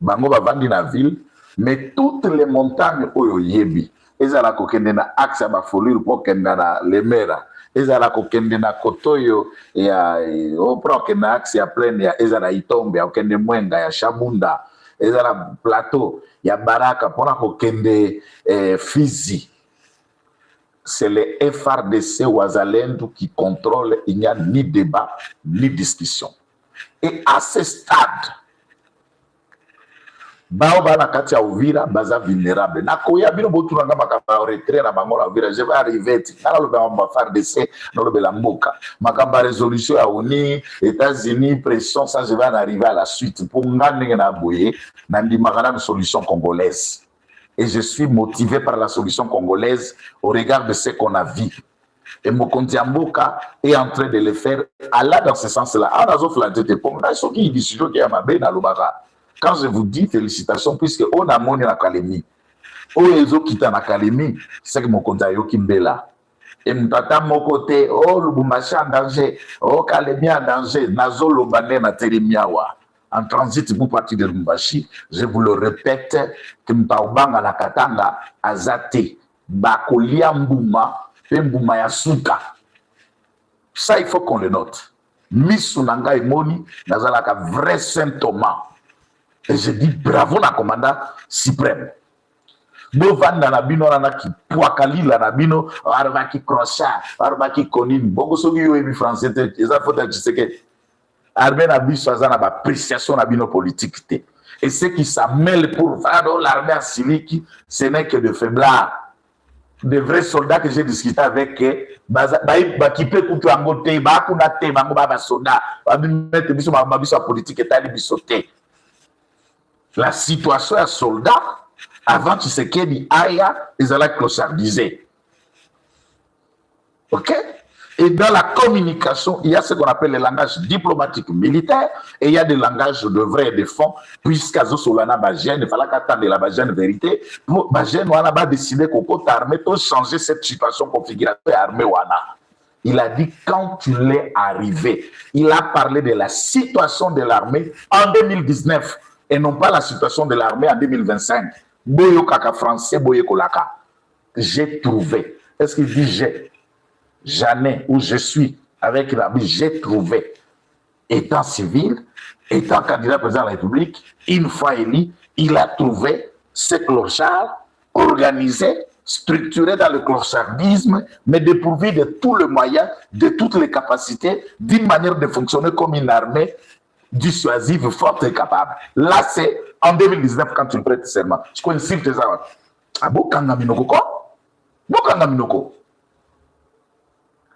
Bango Bavandi na ville, mais toutes les montagnes Oyo Yebi, ezala kokende na axe ya bafolure pour kende na lemera, ezala kokende na kotoyo ya pour kende na axe ya plaine ya ezala itombe ya kokende mwenga ya shabunda, ezala plateau ya baraka pour kokende Fizi. C'est les FRDC Ouazalendo qui contrôlent, il n'y a ni débat ni discussion. Et à ce stade, Baoba na kati ya Uvira baza vulnérable. Na koya bino botu na makamba retrait na bango na Uvira, je vais arriver ti. Na lo ba FARDC, na lo la mboka. Makamba résolution ya ONU, États-Unis, pression, ça je vais en arriver à la suite pour ngane na boye na ndimaka na solution congolaise. Et je suis motivé par la solution congolaise au regard de ce qu'on a vu. Et Mokonzi Mboka est en train de le faire aller dans ce sens-là. Quand je vous dis félicitations, puisque on a monné l'académie, on a quitté l'académie, c'est que Mokonzi Kimbela. Et Mtata Mokote, oh Lubumbashi en danger, oh Kalemi en danger, Nazo Lobane na Teremiawa. En transit pour partir de Lubumbashi, je vous le répète, que Mtaobanga na Katanga, Azate, Bakolia Mbuma, Mbuma Yasuka. Ça, il faut qu'on le note. Misunanga et Moni, Nazalaka, vrai Saint Thomas. Et je dis bravo na commandant suprême. Bovanda na bino na ki poakali la na bino, arba ki crochat, arba ki konin, bongo sogi yo ebi français, eza faut que que armée na biso aza na ba appréciation na bino politique. Et ceux qui s'amènent pour faire l'armée à Siliki, ce n'est que de faiblards. De vrais soldats que j'ai discuté avec, qui peuvent couper en côté, soldats, politique et la situation à soldats, avant tu sais qu'il y a, ils allaient clochardiser. Ok? Et dans la communication, il y a ce qu'on appelle le langage diplomatique militaire et il y a des langages de vrai et de fond, puisqu'à Zosolana Bajen, il fallait qu'attendre la Bajen vérité. Pour Bajen, on a décidé qu'on peut armée pour changer cette situation configuration armée. Il a dit quand tu l'es arrivé, il a parlé de la situation de l'armée en 2019 et non pas la situation de l'armée en 2025. Boyo Kaka français, Boyo Kolaka. J'ai trouvé. Est-ce qu'il dit j'ai? J'en ai où je suis avec la vie, j'ai trouvé, étant civil, étant candidat président de la République, une fois élu, il a trouvé ce clochard organisé, structuré dans le clochardisme, mais dépourvu de tous les moyens, de toutes les capacités, d'une manière de fonctionner comme une armée dissuasive, forte et capable. Là, c'est en 2019 quand tu prêtes serment. Je connais tes gens. Ah bon, Kanga Minoko quoi? Bon, Kanga Minoko.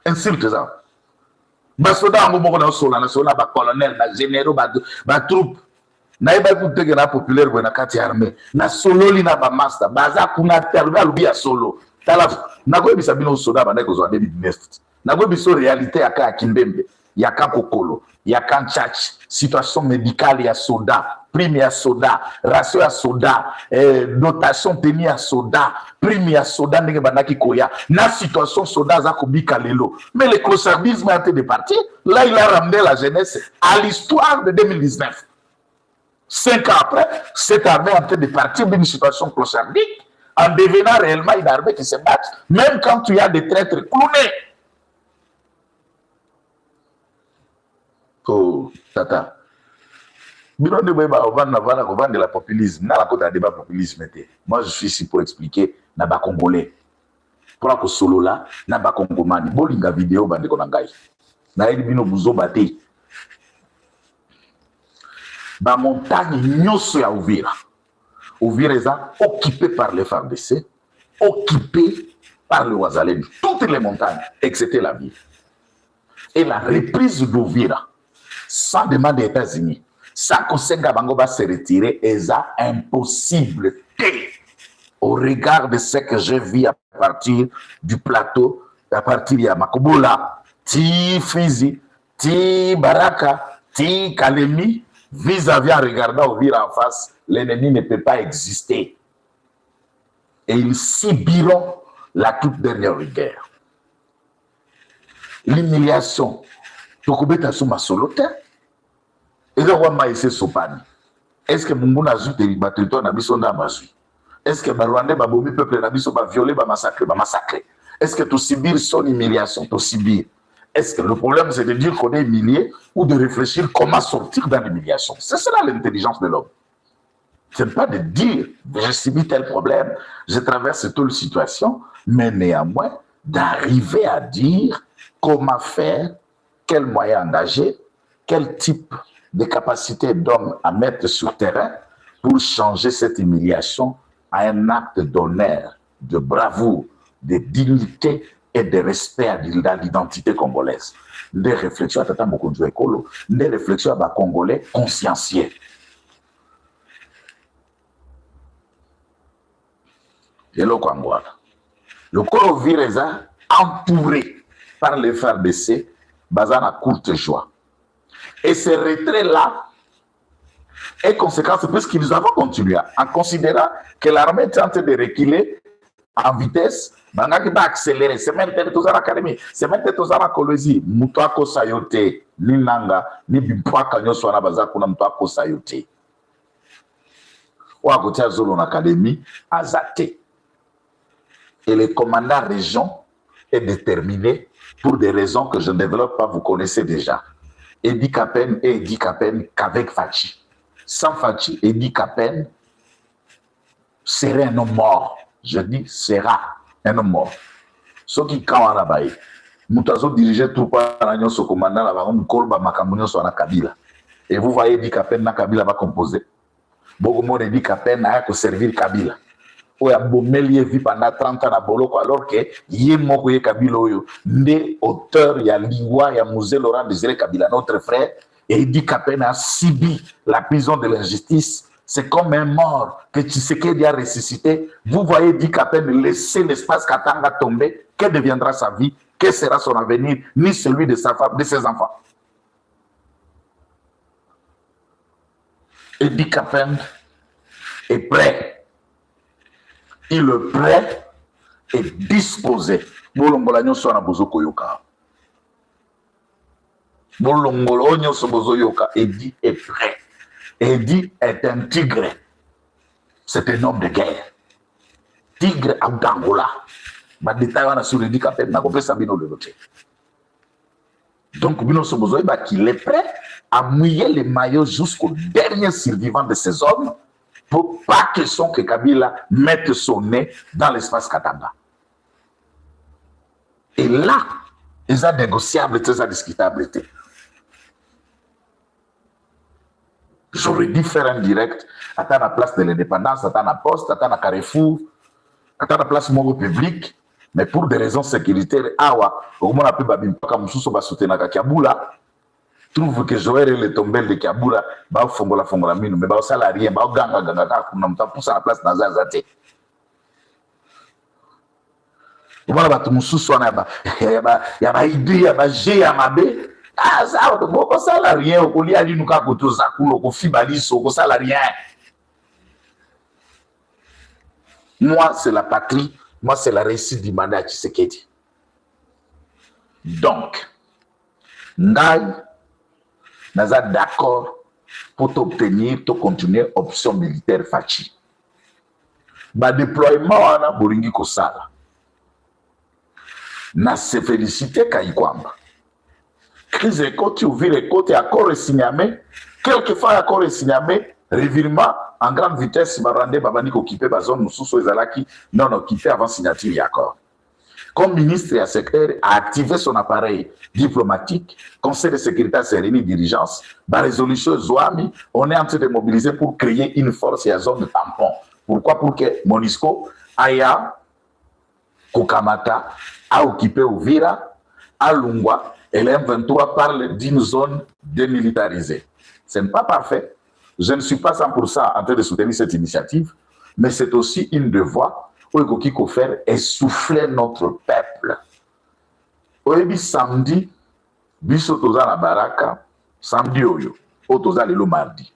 Insulte ça. Basoda en moko na sola na sola ba colonel na généraux ba troupe na iba kutte na populaire na kati armée na solo li na ba master baza kuna terbe alubi ya solo tala na go bisa bino soda ba ndeko zo 2019 na go biso réalité aka Kimbembe ya Kakokolo ya Kanchach situation médicale ya soda prime à soda, ratio à soda, dotation tenue à soda, prime à soda, na situation soda zakobika lelo. Mais le clochardisme a été de partir. Là, il a ramené la jeunesse à l'histoire de 2019. 5 ans après, cette armée a été de partir d'une situation clochardique en devenant réellement une armée qui se bat, même quand tu as des traîtres clownés. Oh, tata. Moi, je suis ici pour expliquer Naba Congolais. Pour que solo là, Naba Congomani. Bolinga vidéo bande konangai. Na eli bino buzo bate. Ba montagne nyoso ya Uvira. Uvira est occupé par les FARDC, occupé par le Ouazalendo. Toutes les montagnes, excepté la ville. Et la reprise d'Uvira, sans demande des États-Unis. Ça Kosenga Bango va se retirer et ça impossible au regard de ce que j'ai vu à partir du plateau, à partir de Makobola, Ti Fizi, Ti Baraka, Ti Kalemi, vis-à-vis en regardant Uvira en face, l'ennemi ne peut pas exister. et ils subiront la toute dernière guerre. L'humiliation. Tokobeta suma solote. Et le roi Maïsé Sopani. Est-ce que Mungu n'a vu des territoires n'a biso n'a masu? Est-ce que Rwandais va bomber peuple n'a biso va violer, va massacrer? Est-ce que tu subir son humiliation, tu subir? Est-ce que le problème c'est de dire qu'on est humilié ou de réfléchir comment sortir dans l'humiliation? C'est cela l'intelligence de l'homme. Ce n'est pas de dire je subis tel problème, je traverse telle situation, mais néanmoins d'arriver à dire comment faire, quel moyen engager, quel type de capacité d'homme à mettre sur terrain pour changer cette humiliation à un acte d'honneur, de bravoure, de dignité et de respect à l'identité congolaise. Des réflexions à Tata Mokonjo Ekolo, des réflexions à Congolais consciencieux. Et le Kongouala. Le Koro Vireza, entouré par les FARDC, basé à courte joie. Et ce retrait-là est conséquence puisque nous avons continué en considérant que l'armée est en train de reculer en vitesse, bangaki va accélérer. C'est même tous à l'académie, c'est même tous à la Colosie. Mutako Sayote, ni Nanga, ni Bimpaka Nyoswana Bazakuna Mutako Sayote. Ou à côté de Zolon Académie, à Zate. Et le commandant région est déterminé pour des raisons que je ne développe pas, vous connaissez déjà. Edi Kapen et Edi Kapen qu'avec Fachi. Sans Fachi, Edi Kapen serait un homme mort. Je dis sera un homme mort. Ce qui quand on a baillé, Moutazo dirigeait tout par l'agneau ce commandant là-bas, on colba Makambounion sur la Kabila. Et vous voyez Edi Kapen na Kabila va composer. Beaucoup de monde Edi Kapen a que servir Kabila. Oya Bomelie vit pendant 30 ans à Boloko alors que Yemoko Ye Kabila Oyo, né auteur, il y a Liwa, il y a Mouzé Laurent Désiré Kabila, notre frère, et il dit qu'Apen a subi la prison de l'injustice. C'est comme un mort que Tshisekedi a ressuscité. Vous voyez, dit qu'Apen laisser l'espace Katanga tomber, que deviendra sa vie, que sera son avenir, ni celui de sa femme, de ses enfants. Et dit qu'Apen est prêt. Il est prêt et disposé. Bolongola nyoso na bozoko yoka. Bolongola nyoso bozo yoka. Edi est prêt. Edi est un tigre. C'est un homme de guerre. Tigre à Angola. Ma détail on a sur Edi Kapen na kopé sabino le loté. Donc bino sobozo yoka qu'il est prêt à mouiller les maillots jusqu'au dernier survivant de ces hommes. Pour pas que Kabila mette son nez dans l'espace Katanga. Et là, ils ont négociable, très discutable. J'aurais dû faire un direct, à la place de l'indépendance, à la poste, à la Carrefour, à la place Moro public, mais pour des raisons sécuritaires, awa, au moins, on a pu babimpa, Moussousso va soutenir Kakiaboula. Trouve que Joël est tombé de Kaboula, bah fongola mino, mais bah salarié, bah ganga, on a poussé à la place dans Zazate. Voilà, bah tout le monde sous-son, il y a idée, il y a G, il y a B. Ah, ça, on salarié, on lit à l'inuka, koto zakulo, ko fibaliso, ko salarié. Moi, c'est la patrie, moi, c'est la réussite du mandat Tshisekedi. Donc, Ndaï, nous sommes d'accord pour obtenir, pour continuer option militaire Fachi. Le déploiement on a Boringi Kosala. Na se félicité Kayikwamba. Crise écoute, ouvrir écoute, accord signamé. Quelquefois, accord signamé, revirement en grande vitesse, Barande Babani occupé la zone Moussousso Ezalaki, non occupé avant signature d'accord. Comme ministre et secrétaire, a activé son appareil diplomatique, Conseil de sécurité sérénie dirigeance, la résolution Zouami, on est en train de mobiliser pour créer une force et une zone de tampon. Pourquoi? Pour que Monisco, Aya, Kukamata, a occupé Uvira, à Lungwa, et l'M23 parle d'une zone démilitarisée. Ce n'est pas parfait. Je ne suis pas 100% en train de soutenir cette initiative, mais c'est aussi une devoir. Il faut faire essouffler notre peuple. Oyebi samedi, biso toza na baraka, samedi oyo, toza lelo mardi.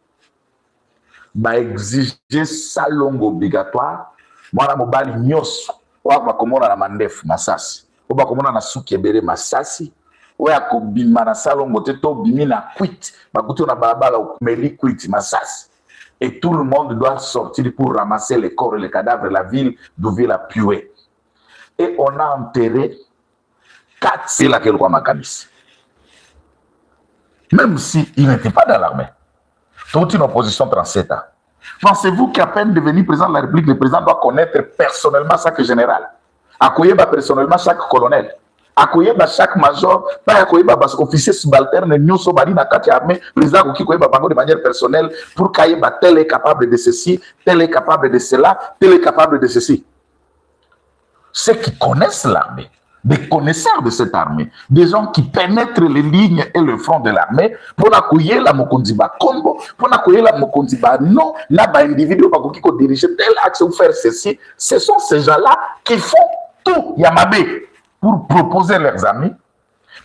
Ba exiger salon obligatoire mwana mobali nyonso oyo bakomona na mandefu masasi oyo bakomona na suki ebele masasi oyo akobima na salongo te to obimi na kwit bakuti na balabala okumeli kwit masasi. Et tout le monde doit sortir pour ramasser les corps et les cadavres de la ville d'où a pué. Et on a enterré 4 c'est laquelle quoi Macanis. Même s'il n'était pas dans l'armée. Toute une opposition 37 ans. Pensez-vous qu'à peine devenu président de la République, le président doit connaître personnellement chaque général, accueillir personnellement chaque colonel, accueillir chaque major, pas accueillir officier subalterne, nous sommes dans la armée, le président qui accueille de manière personnelle pour qu'il tel est capable de ceci, tel est capable de cela, tel est capable de ceci. Ceux qui connaissent l'armée, des connaisseurs de cette armée, des gens qui pénètrent les lignes et le front de l'armée pour accueillir la Mokondiba Combo, pour accueillir la Mokondiba non, là, individu qui diriger tel axe ou faire ceci. Ce sont ces gens-là qui font tout Yamabé pour proposer leurs amis,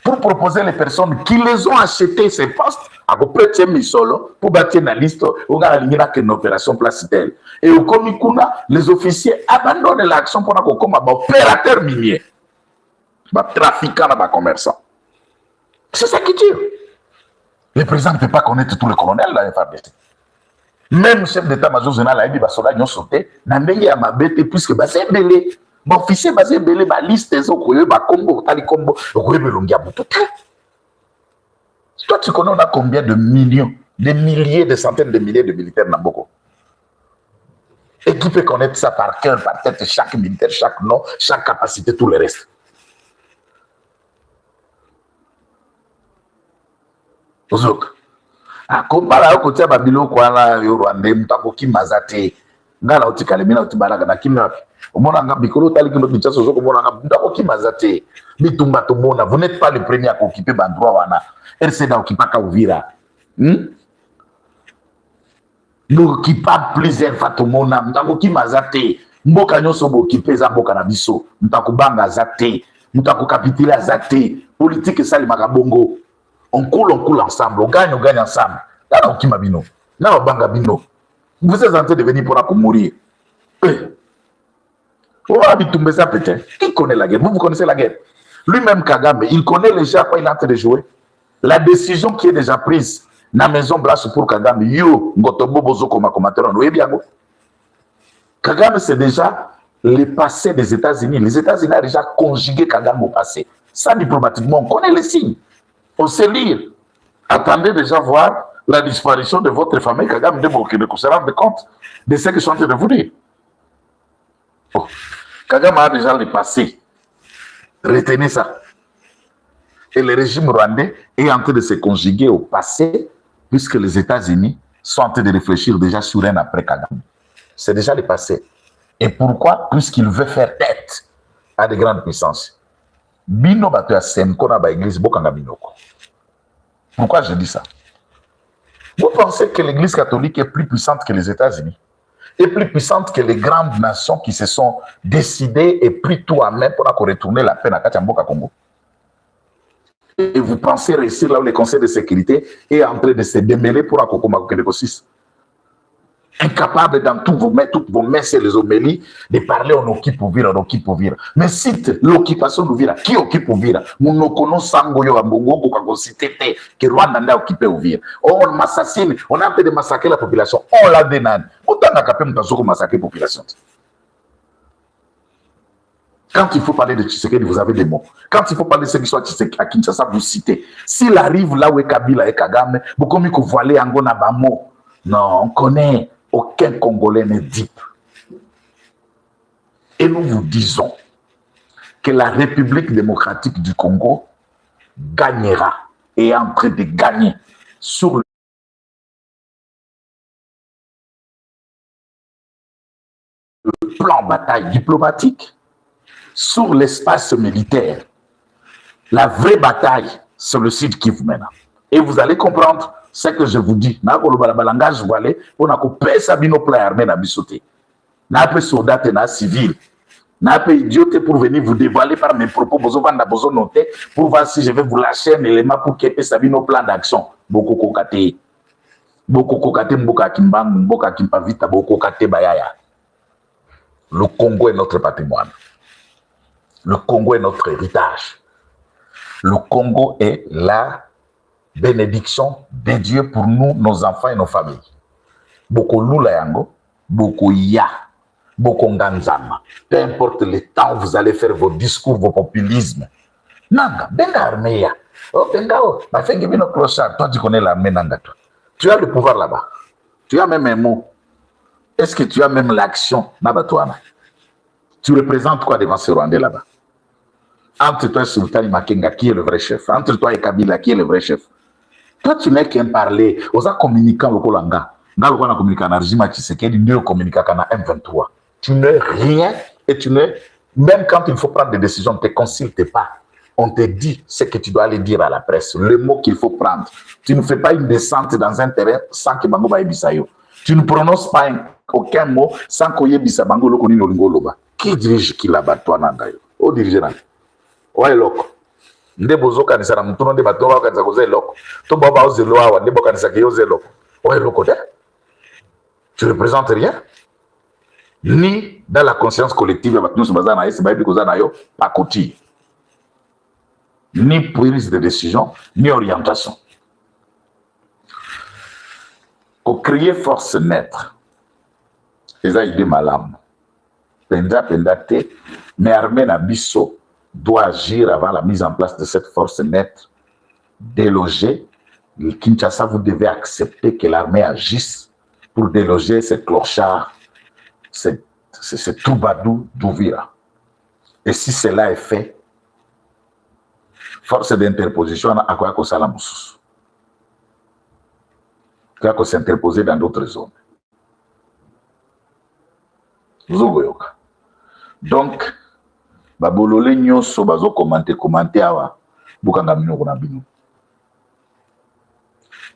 pour proposer les personnes qui les ont achetés ces postes, à peu près solo pour bâtir la liste, on a une opération placitaire. Et au Komikuna, les officiers abandonnent l'action pour qu'on comme opérateur minier. Trafiquant, commerçant. C'est ça qui tire. Le président ne peut pas connaître tous les colonels de la FARDC. Même chef d'état-major général a dit que les soldats ont sauté. Ils ont été puisque c'est belé. Mon officier basé belé, ma liste des autres, ma combo, tali combo, toi, tu connais, on a combien de millions, des milliers, des centaines de milliers de militaires dans Boko. Et qui peut connaître ça par cœur, par tête, chaque militaire, chaque nom, chaque capacité, tout le reste. Akombala okotia babilo kwana yo Rwanda mutakoki mazate ngala otikalemina otibalaga na kimya omona nga bikolo tali kino bitsaso zo komona nga mutakoki mazate bitumba tomona vous n'êtes pas le premier à occuper bandroit wana RCD occupaka Uvira n'occupa plusieurs fois tomona mutakoki mazate mboka nyonso bokipe za mboka na biso mutakubanga zate mutakokapitula zate politique sali makabongo. On coule ensemble, on gagne ensemble. Là, on kima bino. Là, on banga bino. Vous êtes en train de venir pour mourir. On va tomber ça peut-être. Qui connaît la guerre? Vous connaissez la guerre. Lui-même, Kagame, il connaît déjà quoi il est en train de jouer. La décision qui est déjà prise dans la Maison Blanche pour Kagame, yo, ngotobo bozo koma komateron, oui, bien. Kagame, c'est déjà le passé des États-Unis. Les États-Unis ont déjà conjugué Kagame au passé. Ça, diplomatiquement, on connaît les signes. On sait lire. Attendez déjà voir la disparition de votre famille Kagame de Burkina Faso. Se rendre compte de ce que je suis en train de vous dire. Oh. Kagame a déjà le passé. Retenez ça. Et le régime rwandais est en train de se conjuguer au passé, puisque les États-Unis sont en train de réfléchir déjà sur un après Kagame. C'est déjà le passé. Et pourquoi? Puisqu'il veut faire tête à de grandes puissances. Bino bato ya senko na ba église bokanga binoko. Pourquoi je dis ça? Vous pensez que l'église catholique est plus puissante que les États-Unis? Est plus puissante que les grandes nations qui se sont décidées et pris tout à main pour retourner la paix à Kachamboka Congo? Et vous pensez réussir là où le Conseil de sécurité est en train de se démêler pour Akokoma Keleko 6? Incapable dans toutes vos mains, c'est les homélies, de parler on occupe Uvira, on occupe Uvira. Mais cite l'occupation d'Uvira. Qui occupe Uvira? Mon okono sangoyo ambongo kako cité que Rwanda n'a occupé Uvira. On m'assassine, on a fait de massacrer la population. On l'a dénane. Autant n'a qu'à peine massacrer la population. Quand il faut parler de Tshisekedi, vous avez des mots. Quand il faut parler de ce qui soit Tshisekedi, à Kinshasa, vous citez. S'il arrive là où est Kabila et Kagame, vous comme il faut voiler Angona Bamo. Non, on connaît. Aucun Congolais n'est dupe. Et nous vous disons que la République démocratique du Congo gagnera et est en train de gagner sur le plan bataille diplomatique, sur l'espace militaire. La vraie bataille, c'est le sud Kivu maintenant. Et vous allez comprendre ce que je vous dis. Na langage voilé, on a coupé sa binopla armée na bisoté. Na peu soldat et na civil. Na peu idioté pour venir vous dévoiler par mes propos. Besoin noter pour voir si je vais vous lâcher un élément pour qu'il sa binopla d'action. Beaucoup kokate. Beaucoup kokate mboka kimbang, mboka kimpavita, beaucoup kokate bayaya. Le Congo est notre patrimoine. Le Congo est notre héritage. Le Congo est la bénédiction de Dieu pour nous, nos enfants et nos familles. Boko lula yango, boko ya, boko nganzama. Peu importe le temps où vous allez faire vos discours, vos populismes. Nanga, benga armée ya. Oh, benga, oh, ma fengi bino clochard. Toi, tu connais l'armée nanga, toi. Tu as le pouvoir là-bas. Tu as même un mot. Est-ce que tu as même l'action Nabatouana? Tu représentes quoi devant ces Rwandais là-bas? Entre toi et Sultani Makenga, qui est le vrai chef? Entre toi et Kabila, qui est le vrai chef? Toi, tu n'es qu'un parler. Aux communicants locaux langa. Dans le communiquant en régime Tshisekedi, nous communiquons en M23. Tu n'es rien et tu n'es. Même quand il faut prendre des décisions, on ne te consulte pas. On te dit ce que tu dois aller dire à la presse, le mot qu'il faut prendre. Tu ne fais pas une descente dans un terrain sans que Bango Baïbisayo. Tu ne prononces pas aucun mot sans qu'il y ait Bango Lokoni Nolingo Loba. Qui dirige qui là-bas, toi, Nangayo? Au dirigeant. Ouais, loko. Nde bozo kanisa na mtuno nde bato ba kanisa koze loko. To baba oze loa wa nde bo kanisa ke yoze loko. Ouais, loko de. Tu ne représentes rien. Ni dans la conscience collective ya batnu subazana esi ba bi kozana yo pakoti. Ni prise de décision, ni orientation. Pour créer force naître, les idées malam. Penda te, mais armée na biso doit agir avant la mise en place de cette force naître, déloger. Kinshasa, vous devez accepter que l'armée agisse pour déloger ces clochards, ces troubadous d'Ouvira. Et si cela est fait, force d'interposition à quoi que ça la moussous. Quoi que s'interposer dans d'autres zones. Donc, babolole nyonso bazo commenter awa bukanga mino kuna bino.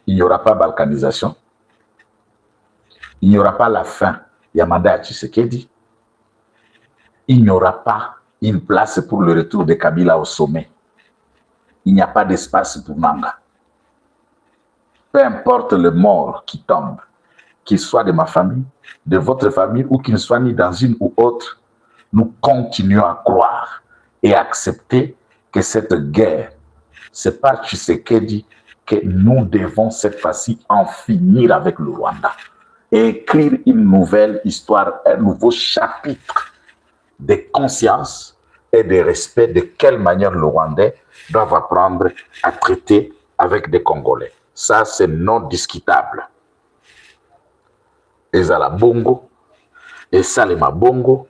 Il n'y aura pas balkanisation. Il n'y aura pas la fin Yamada Tshisekedi. Il n'y aura pas une place pour le retour de Kabila au sommet. Il n'y a pas d'espace pour Nanga. Peu importe le mort qui tombe, qu'il soit de ma famille, de votre famille, ou qu'il ne soit ni dans une ou autre, nous continuons à croire et accepter que cette guerre, c'est par Tshisekedi que nous devons cette fois-ci en finir avec le Rwanda et écrire une nouvelle histoire, un nouveau chapitre de conscience et de respect de quelle manière le Rwandais doit apprendre à traiter avec des Congolais. Ça, c'est non discutable. Et ça, la bongo, et ça, les mabongo,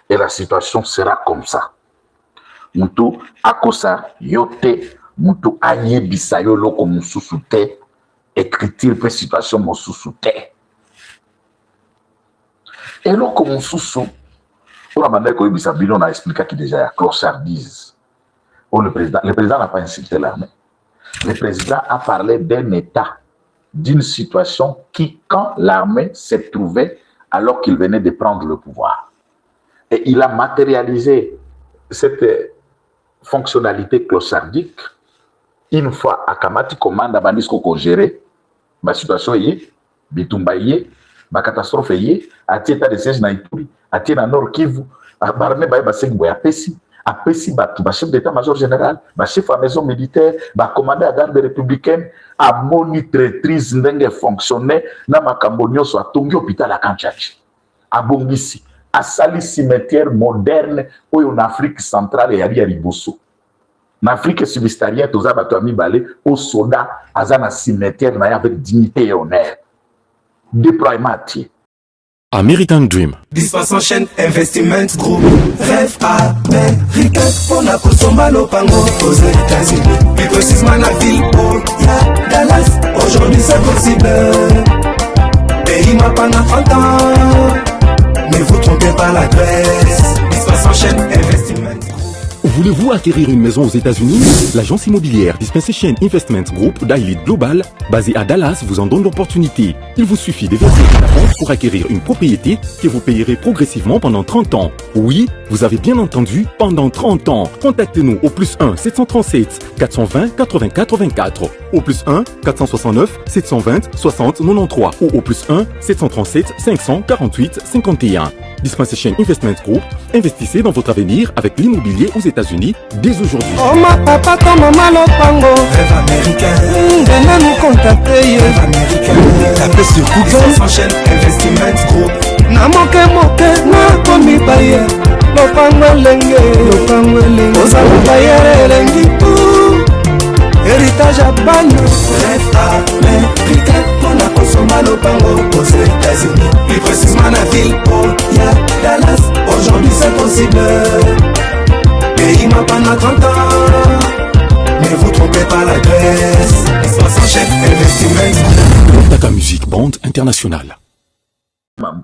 et la situation sera comme ça. Moutou, akosa, yote, moutou, aye, bisayo, loko, moussousoute, écriture, pour situation, moussousoute. Et loko, moussoussou, pour la manière que on a expliqué qu'il déjà y a clochardise. Le président n'a pas insulté l'armée. Le président a parlé d'un état, d'une situation qui, quand l'armée s'est trouvée, alors qu'il venait de prendre le pouvoir, et il a matérialisé cette fonctionnalité clochardique une fois à Kamati commande à Bandisco qu'on gérait la situation yi, bitumba yi, la catastrophe yi, à tieta de siège na Ituri, à tieta Nord Kivu, à Barme ba Basengo ya Pesi. Après, si le chef d'état-major général, le chef de la maison militaire, le commandant de la garde républicaine, a monitrice n'enge fonctionné, na makambonio soit tongi hôpital à Kanchachi. A Bongisi, a sali cimetière moderne, où en Afrique centrale et à Ribosso. En Afrique subsaharienne, tous abattu ami balé, aux soldats, à un cimetière, avec dignité et honneur. Déploiement à tiers. American Dream. Dispace en chaîne Investment Group. Rêve américain. On a consommé nos pangos aux États-Unis. Plus précisément la ville où il y a Dallas. Aujourd'hui c'est possible. Pays m'a pas 30 ans. Ne vous trompez pas l'adresse. Dispace en chaîne Investment Group. Voulez-vous acquérir une maison aux États-Unis? L'agence immobilière Dispensation Investment Group d'Elite Global, basée à Dallas, vous en donne l'opportunité. Il vous suffit de verser une avance pour acquérir une propriété que vous payerez progressivement pendant 30 ans. Oui, vous avez bien entendu, pendant 30 ans. Contactez-nous au +1 737 420 80 84, au +1 469 720 60 93 ou au +1 737 548 51. Dispensation Investment Group, investissez dans votre avenir avec l'immobilier aux États-Unis dès aujourd'hui. Oh ma papa, ta maman lopango. Rêve américain. Venez nous contacter. Rêve américain. Tapez sur Google. Dispensation Investment Group. Na moke na komi baye. Lopango lenge. Osala baye lengi. Héritage à Bano. Rêve américain. On a consommé lopango aux États-Unis. Plus précisément la ville. Dallas, aujourd'hui c'est possible. Pays m'a pendant 30 ans. Ne vous trompez pas la Grèce. 60 chèques investissement. Taka Musique Bande Internationale.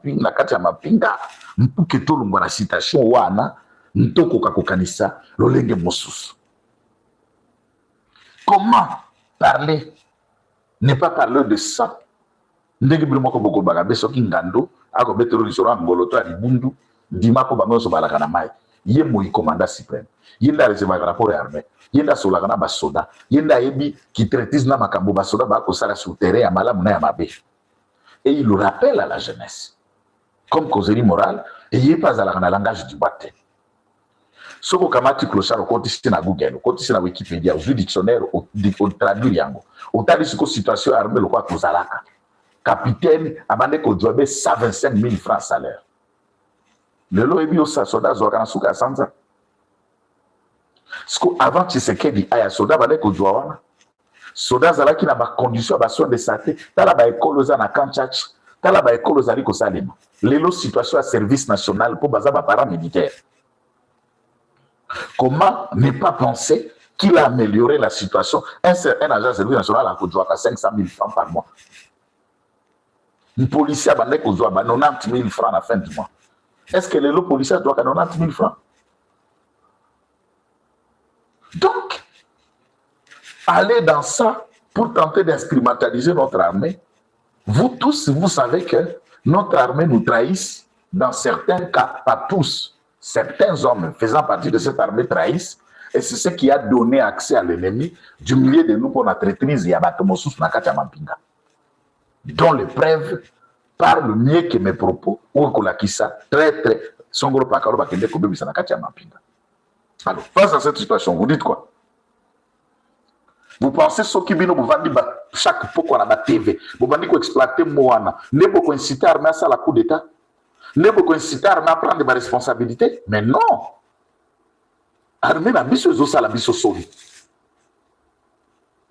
Na kati ya mapinga mpuke tolongwa na citation wana ntokoka kokanisa lolenge mosusu. Comment parler, ne pas parler de ça? Ndenge bilo moko boko bagabe soki ngando ako betero lisoro ngolo to libundu ndima ko bango so balaka na mai ye moi commandant suprême yenda rezema rapport armée yenda solaka na basoda yenda yebi qui traitise na makambo basoda ba ko sala sur terrain ya malamu na ya mabe, et il le rappelle à la jeunesse comme causerie morale, et il pas à la langage du bate soko kamati clochard au côté na Google au côté na Wikipédia au dictionnaire au traduire yango au tali siko situation armée le quoi kozalaka capitaine abande ko jobe 125 000 francs salaire. Le lo ebi o sa soda zo kana suka sanza. Siko avant Tshisekedi aya soda bande ko jowana. Soda zala ki na ba condition ba soins de santé, tala ba école za na Kanchach, tala ba école za liko salima. Lelo situation à service national pour baza ba paramilitaire. Comment ne pas penser qu'il a amélioré la situation? Un agent de service national a ko joaka 500 000 francs par mois. Un policier a 90 000 francs à la fin du mois. Est-ce que le policier doit 90 000 francs? Donc, aller dans ça pour tenter d'instrumentaliser notre armée, vous tous, vous savez que notre armée nous trahisse dans certains cas, pas tous. Certains hommes faisant partie de cette armée trahissent, et c'est ce qui a donné accès à l'ennemi du milieu de nous pour la traîtrise et à Batomosus Nakata Mampinga, dont les preuves parlent mieux que mes propos, ou Kolakisa, très, Songoro Pakaro Bakende Kobebi Sanakatia Mampinga. Alors, face à cette situation, vous dites quoi? Vous pensez ce qui vient vous vendre chaque fois qu'on a la TV, vous vendez qu'on exploite Moana, ne pas inciter l'armée à ça la coup d'État, ne pas inciter l'armée à prendre des responsabilités, mais non. L'armée n'a pas besoin de ça, la biso sauvé.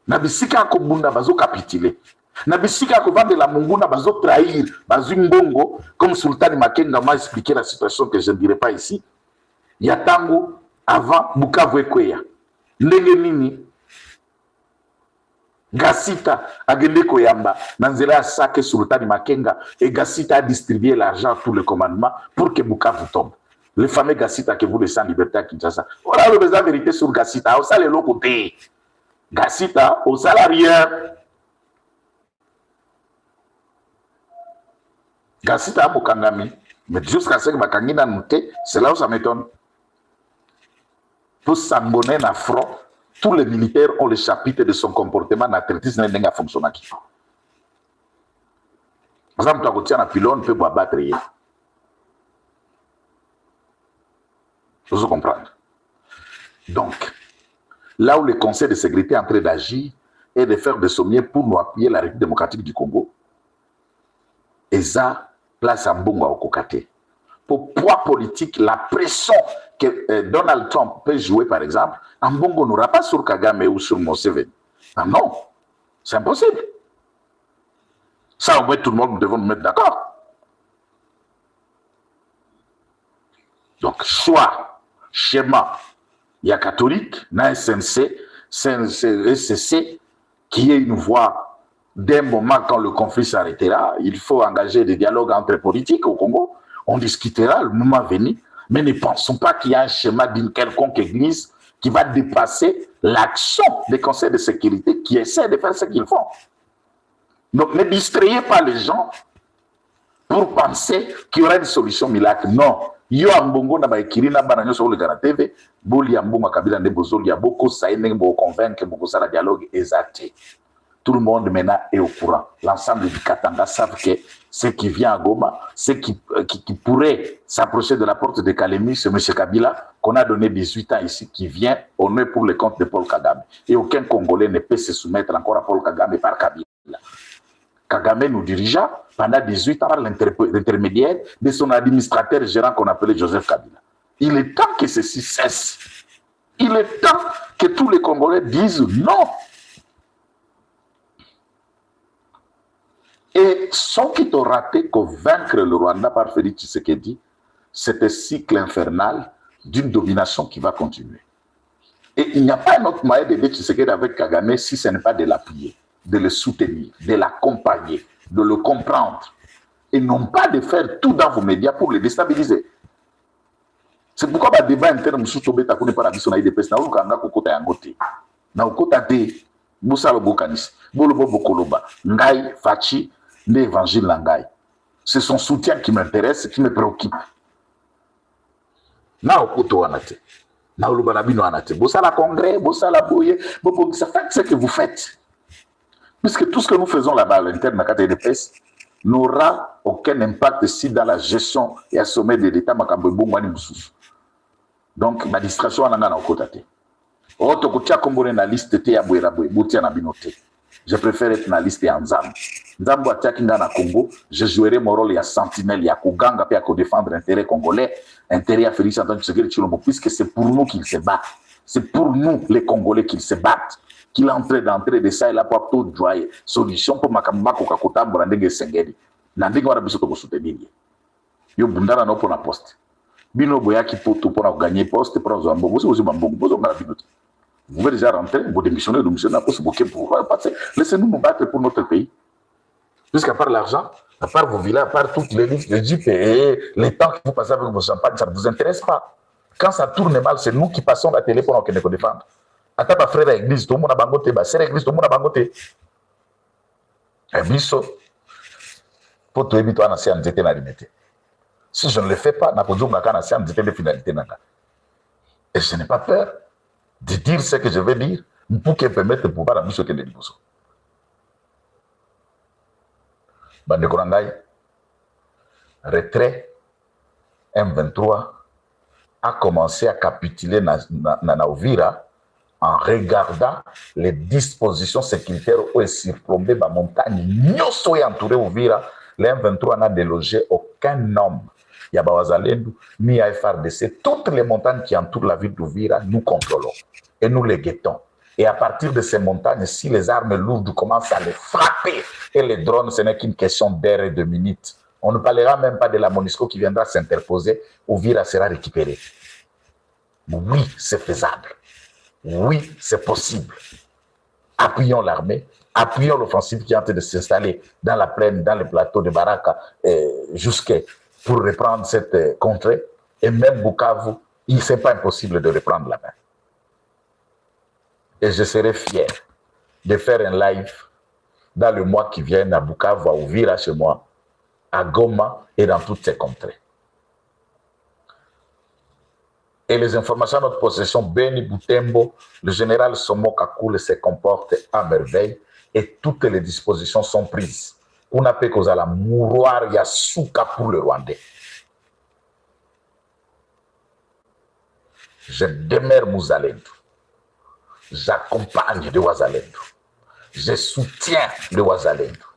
N'a pas besoin de Bunda bazo capituler. N'a pas besoin de vendre la Munguna bazo trahir, bazo mbongo, comme Sultan Makenga m'a expliqué la situation que je ne dirai pas ici. Il y a tango avant Bukavu Ekweya. Ndenge nini Gassita a gagné Koyamba, Nanzela a saqué Sultan Makenga et Gassita a distribué l'argent à tous les commandements pour que Bukavu tombe. Le fameux Gassita que vous laissez en liberté à Kinshasa. Voilà le besoin de vérité sur Gassita. Au salaire l'autre côté. Gassita, au salarié. Gassita a Mokangami. Mais jusqu'à ce que Makangi n'a noté, c'est là où ça m'étonne. Pour s'abonner à front, tous les militaires ont le chapitre de son comportement dans la traitise n'a pas fonctionné. Par exemple, tu as un pylône, tu peux abattre. Vous comprenez? Donc, là où le Conseil de sécurité est en train d'agir et de faire des sommiers pour nous appuyer la République démocratique du Congo, et ça, place en bongo au Kokate. Pour poids politique, la pression que Donald Trump peut jouer, par exemple, en bongo n'aura pas sur Kagame ou sur Museveni. Ah non, c'est impossible. Ça, au moins, tout le monde, nous devons nous mettre d'accord. Donc, soit schéma, il y a catholique, na SNC, SCC, qui est une voie d'un moment quand le conflit s'arrêtera. Il faut engager des dialogues entre politiques au Congo. On discutera le moment venu. Mais ne pensons pas qu'il y a un schéma d'une quelconque église qui va dépasser l'action des conseils de sécurité qui essaient de faire ce qu'ils font. Donc, ne distrayez pas les gens pour penser qu'il y aura une solution miracle. Non. Yo ambongo na baikiri na bananyo sur le TV, boli ambo makabila ne bozoli ya boko saine bo convaincre boko sala dialogue exact. Tout le monde maintenant est au courant. L'ensemble du Katanga savent que ce qui vient à Goma, ce qui pourrait s'approcher de la porte de Kalemi, c'est M. Kabila, qu'on a donné 18 ans ici, qui vient au nom pour le compte de Paul Kagame. Et aucun Congolais ne peut se soumettre encore à Paul Kagame par Kabila. Kagame nous dirigea pendant 18 ans par l'intermédiaire de son administrateur gérant qu'on appelait Joseph Kabila. Il est temps que ceci cesse. Il est temps que tous les Congolais disent non. Et sans qu'ils ont raté que vaincre le Rwanda par Félix Tshisekedi, c'est un cycle infernal d'une domination qui va continuer. Et il n'y a pas un autre moyen d'aider Tshisekedi avec Kagame si ce n'est pas de l'appuyer, de le soutenir, de l'accompagner, de le comprendre. Et non pas de faire tout dans vos médias pour le déstabiliser. C'est pourquoi le débat interne, je ne pas la mission de l'IDPS, je Ngai, Fachi, l'évangile Langai. C'est son soutien qui m'intéresse, qui me préoccupe. Na okoto anate. Na olubanabino anate. Bossa la congrès, bossa la bouille, ça fait ce que vous faites. Puisque tout ce que nous faisons là-bas à l'interne de la KTDPS n'aura aucun impact si dans la gestion et à sommet de l'État makambo bongwani mususu. Donc ma distraction ananga na okotate. Oto kutia kombone na liste te ya bwera bwe, butia na binote. Je préfère être dans la liste en Nzambo. Nzambo a Kinga na Congo, je jouerai mon rôle à sentinelle, à Koganga, à défendre l'intérêt congolais, intérêt à Félix Antoine Tshisekedi Tshilombo, puisque c'est pour nous qu'ils se battent. C'est pour nous, les Congolais, qu'ils se battent. Qu'il entre d'entrée de ça et là pour tout droit. Solution pour Makamba Kokakota, Brandenge Sengedi. Nandenge Warabiso Toko soutenir. Yo Bundara no pour la poste. Bino Boyaki pour gagner poste, pour Zambo, vous aussi Bambou, vous avez vous pouvez déjà rentrer, vous démissionnez, pour passer. Laissez-nous nous battre pour notre pays. Puisqu'à part l'argent, à part vos villas, à part toutes les listes de Jeep et les temps que vous passez avec vos champagnes, ça ne vous intéresse pas. Quand ça tourne mal, c'est nous qui passons la télé pour nous défendre. Attends, ma frère à l'église, tout le monde a bangoté, ma sœur à l'église, tout le monde a bangoté. Et biso, pour tout éviter, on a essayé de limiter. Si je ne le fais pas, on a essayé de finalité. Et je n'ai pas peur de dire ce que je vais dire pour qu'elle permette de pouvoir amener ce que nous disons. Bande Korangai, retrait M23 a commencé à capituler na Uvira en regardant les dispositions sécuritaires où est surplombée la montagne. Nous sommes entourés Uvira. Le M23 n'a délogé aucun homme. Il y a Bawazalendu, ni à FRDC. Toutes les montagnes qui entourent la ville d'Uvira, nous contrôlons. Et nous les guettons. Et à partir de ces montagnes, si les armes lourdes commencent à les frapper, et les drones, ce n'est qu'une question d'heure et de minutes. On ne parlera même pas de la MONUSCO qui viendra s'interposer, Uvira sera récupéré. Oui, c'est faisable. Oui, c'est possible. Appuyons l'armée, appuyons l'offensive qui est en train de s'installer dans la plaine, dans le plateau de Baraka, jusqu'à pour reprendre cette contrée. Et même Bukavu, il n'est pas impossible de reprendre la main. Et je serai fier de faire un live dans le mois qui vient à Bukavu, à Uvira chez moi, à Goma et dans toutes ces contrées. Et les informations à notre possession, Beni Butembo, le général Somo Kakule se comporte à merveille et toutes les dispositions sont prises. On a fait cause à la mouroir Yasuka pour le Rwandais. Je demeure Mouzalendou. J'accompagne le Ouazalendou. Je soutiens le Ouazalendou.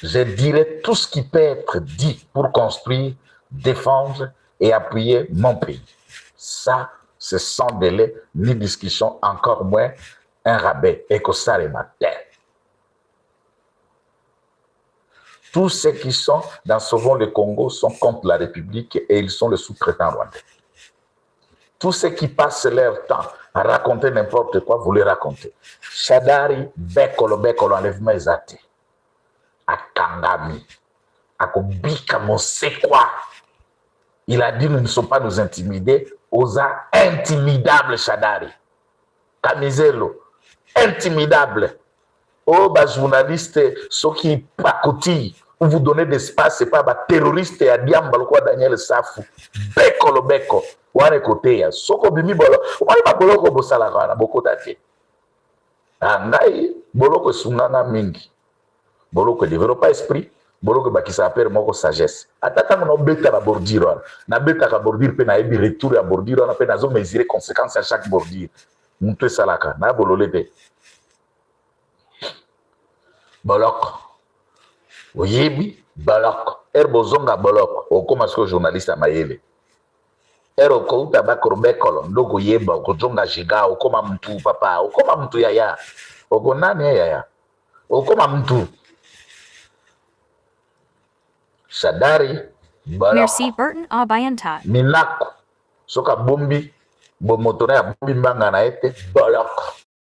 Je dirai tout ce qui peut être dit pour construire, défendre et appuyer mon pays. Ça, c'est sans délai ni discussion, encore moins un rabais. Et que ça, ma terre. Tous ceux qui sont dans Sauvons le Congo sont contre la République et ils sont les sous-traitants rwandais. Tous ceux qui passent leur temps à raconter n'importe quoi, vous les racontez. Shadari, Bekolo, enlèvement exact. À Kangami, à Kobika, mon c'est quoi. Il a dit, nous ne sommes pas nous intimider. Osa intimidable, Shadari. Camiselo, intimidable. Oh, bah, journaliste, ceux qui pacotillent, ou vous donnez d'espace, c'est pas bah, terroriste et à Diambal, quoi, Daniel Safou. Beko lo beko. Wane kote ya. Soko bimi bolo. Wane ba bolo ko bosala kwa na boko tate. Ngai, bolo ko sunganga mingi. Bolo ko développe esprit. Bolo ko bakisa apere moko sagesse. Atata mo beta na bordure. Na beta ka bordure pe na ebi retour ya bordure. Na pe na zo mesurer conséquences à chaque bordure. Moutou salaka. Na bolo lete. Bolok. Oyebi, bolok. Erbozonga bolok. Okoma sko journaliste amayele. Ero kouta bakorbekolo. Ndoko yeba. Okojonga jiga. Okoma mtu papa. Okoma mtu yaya. Oko nani yaya. Okoma mtu. Shadari. Bolok. Merci Burton Abayanta. Minako. Soka bombi. Bomotona ya bombi mbanga na ete. Bolok.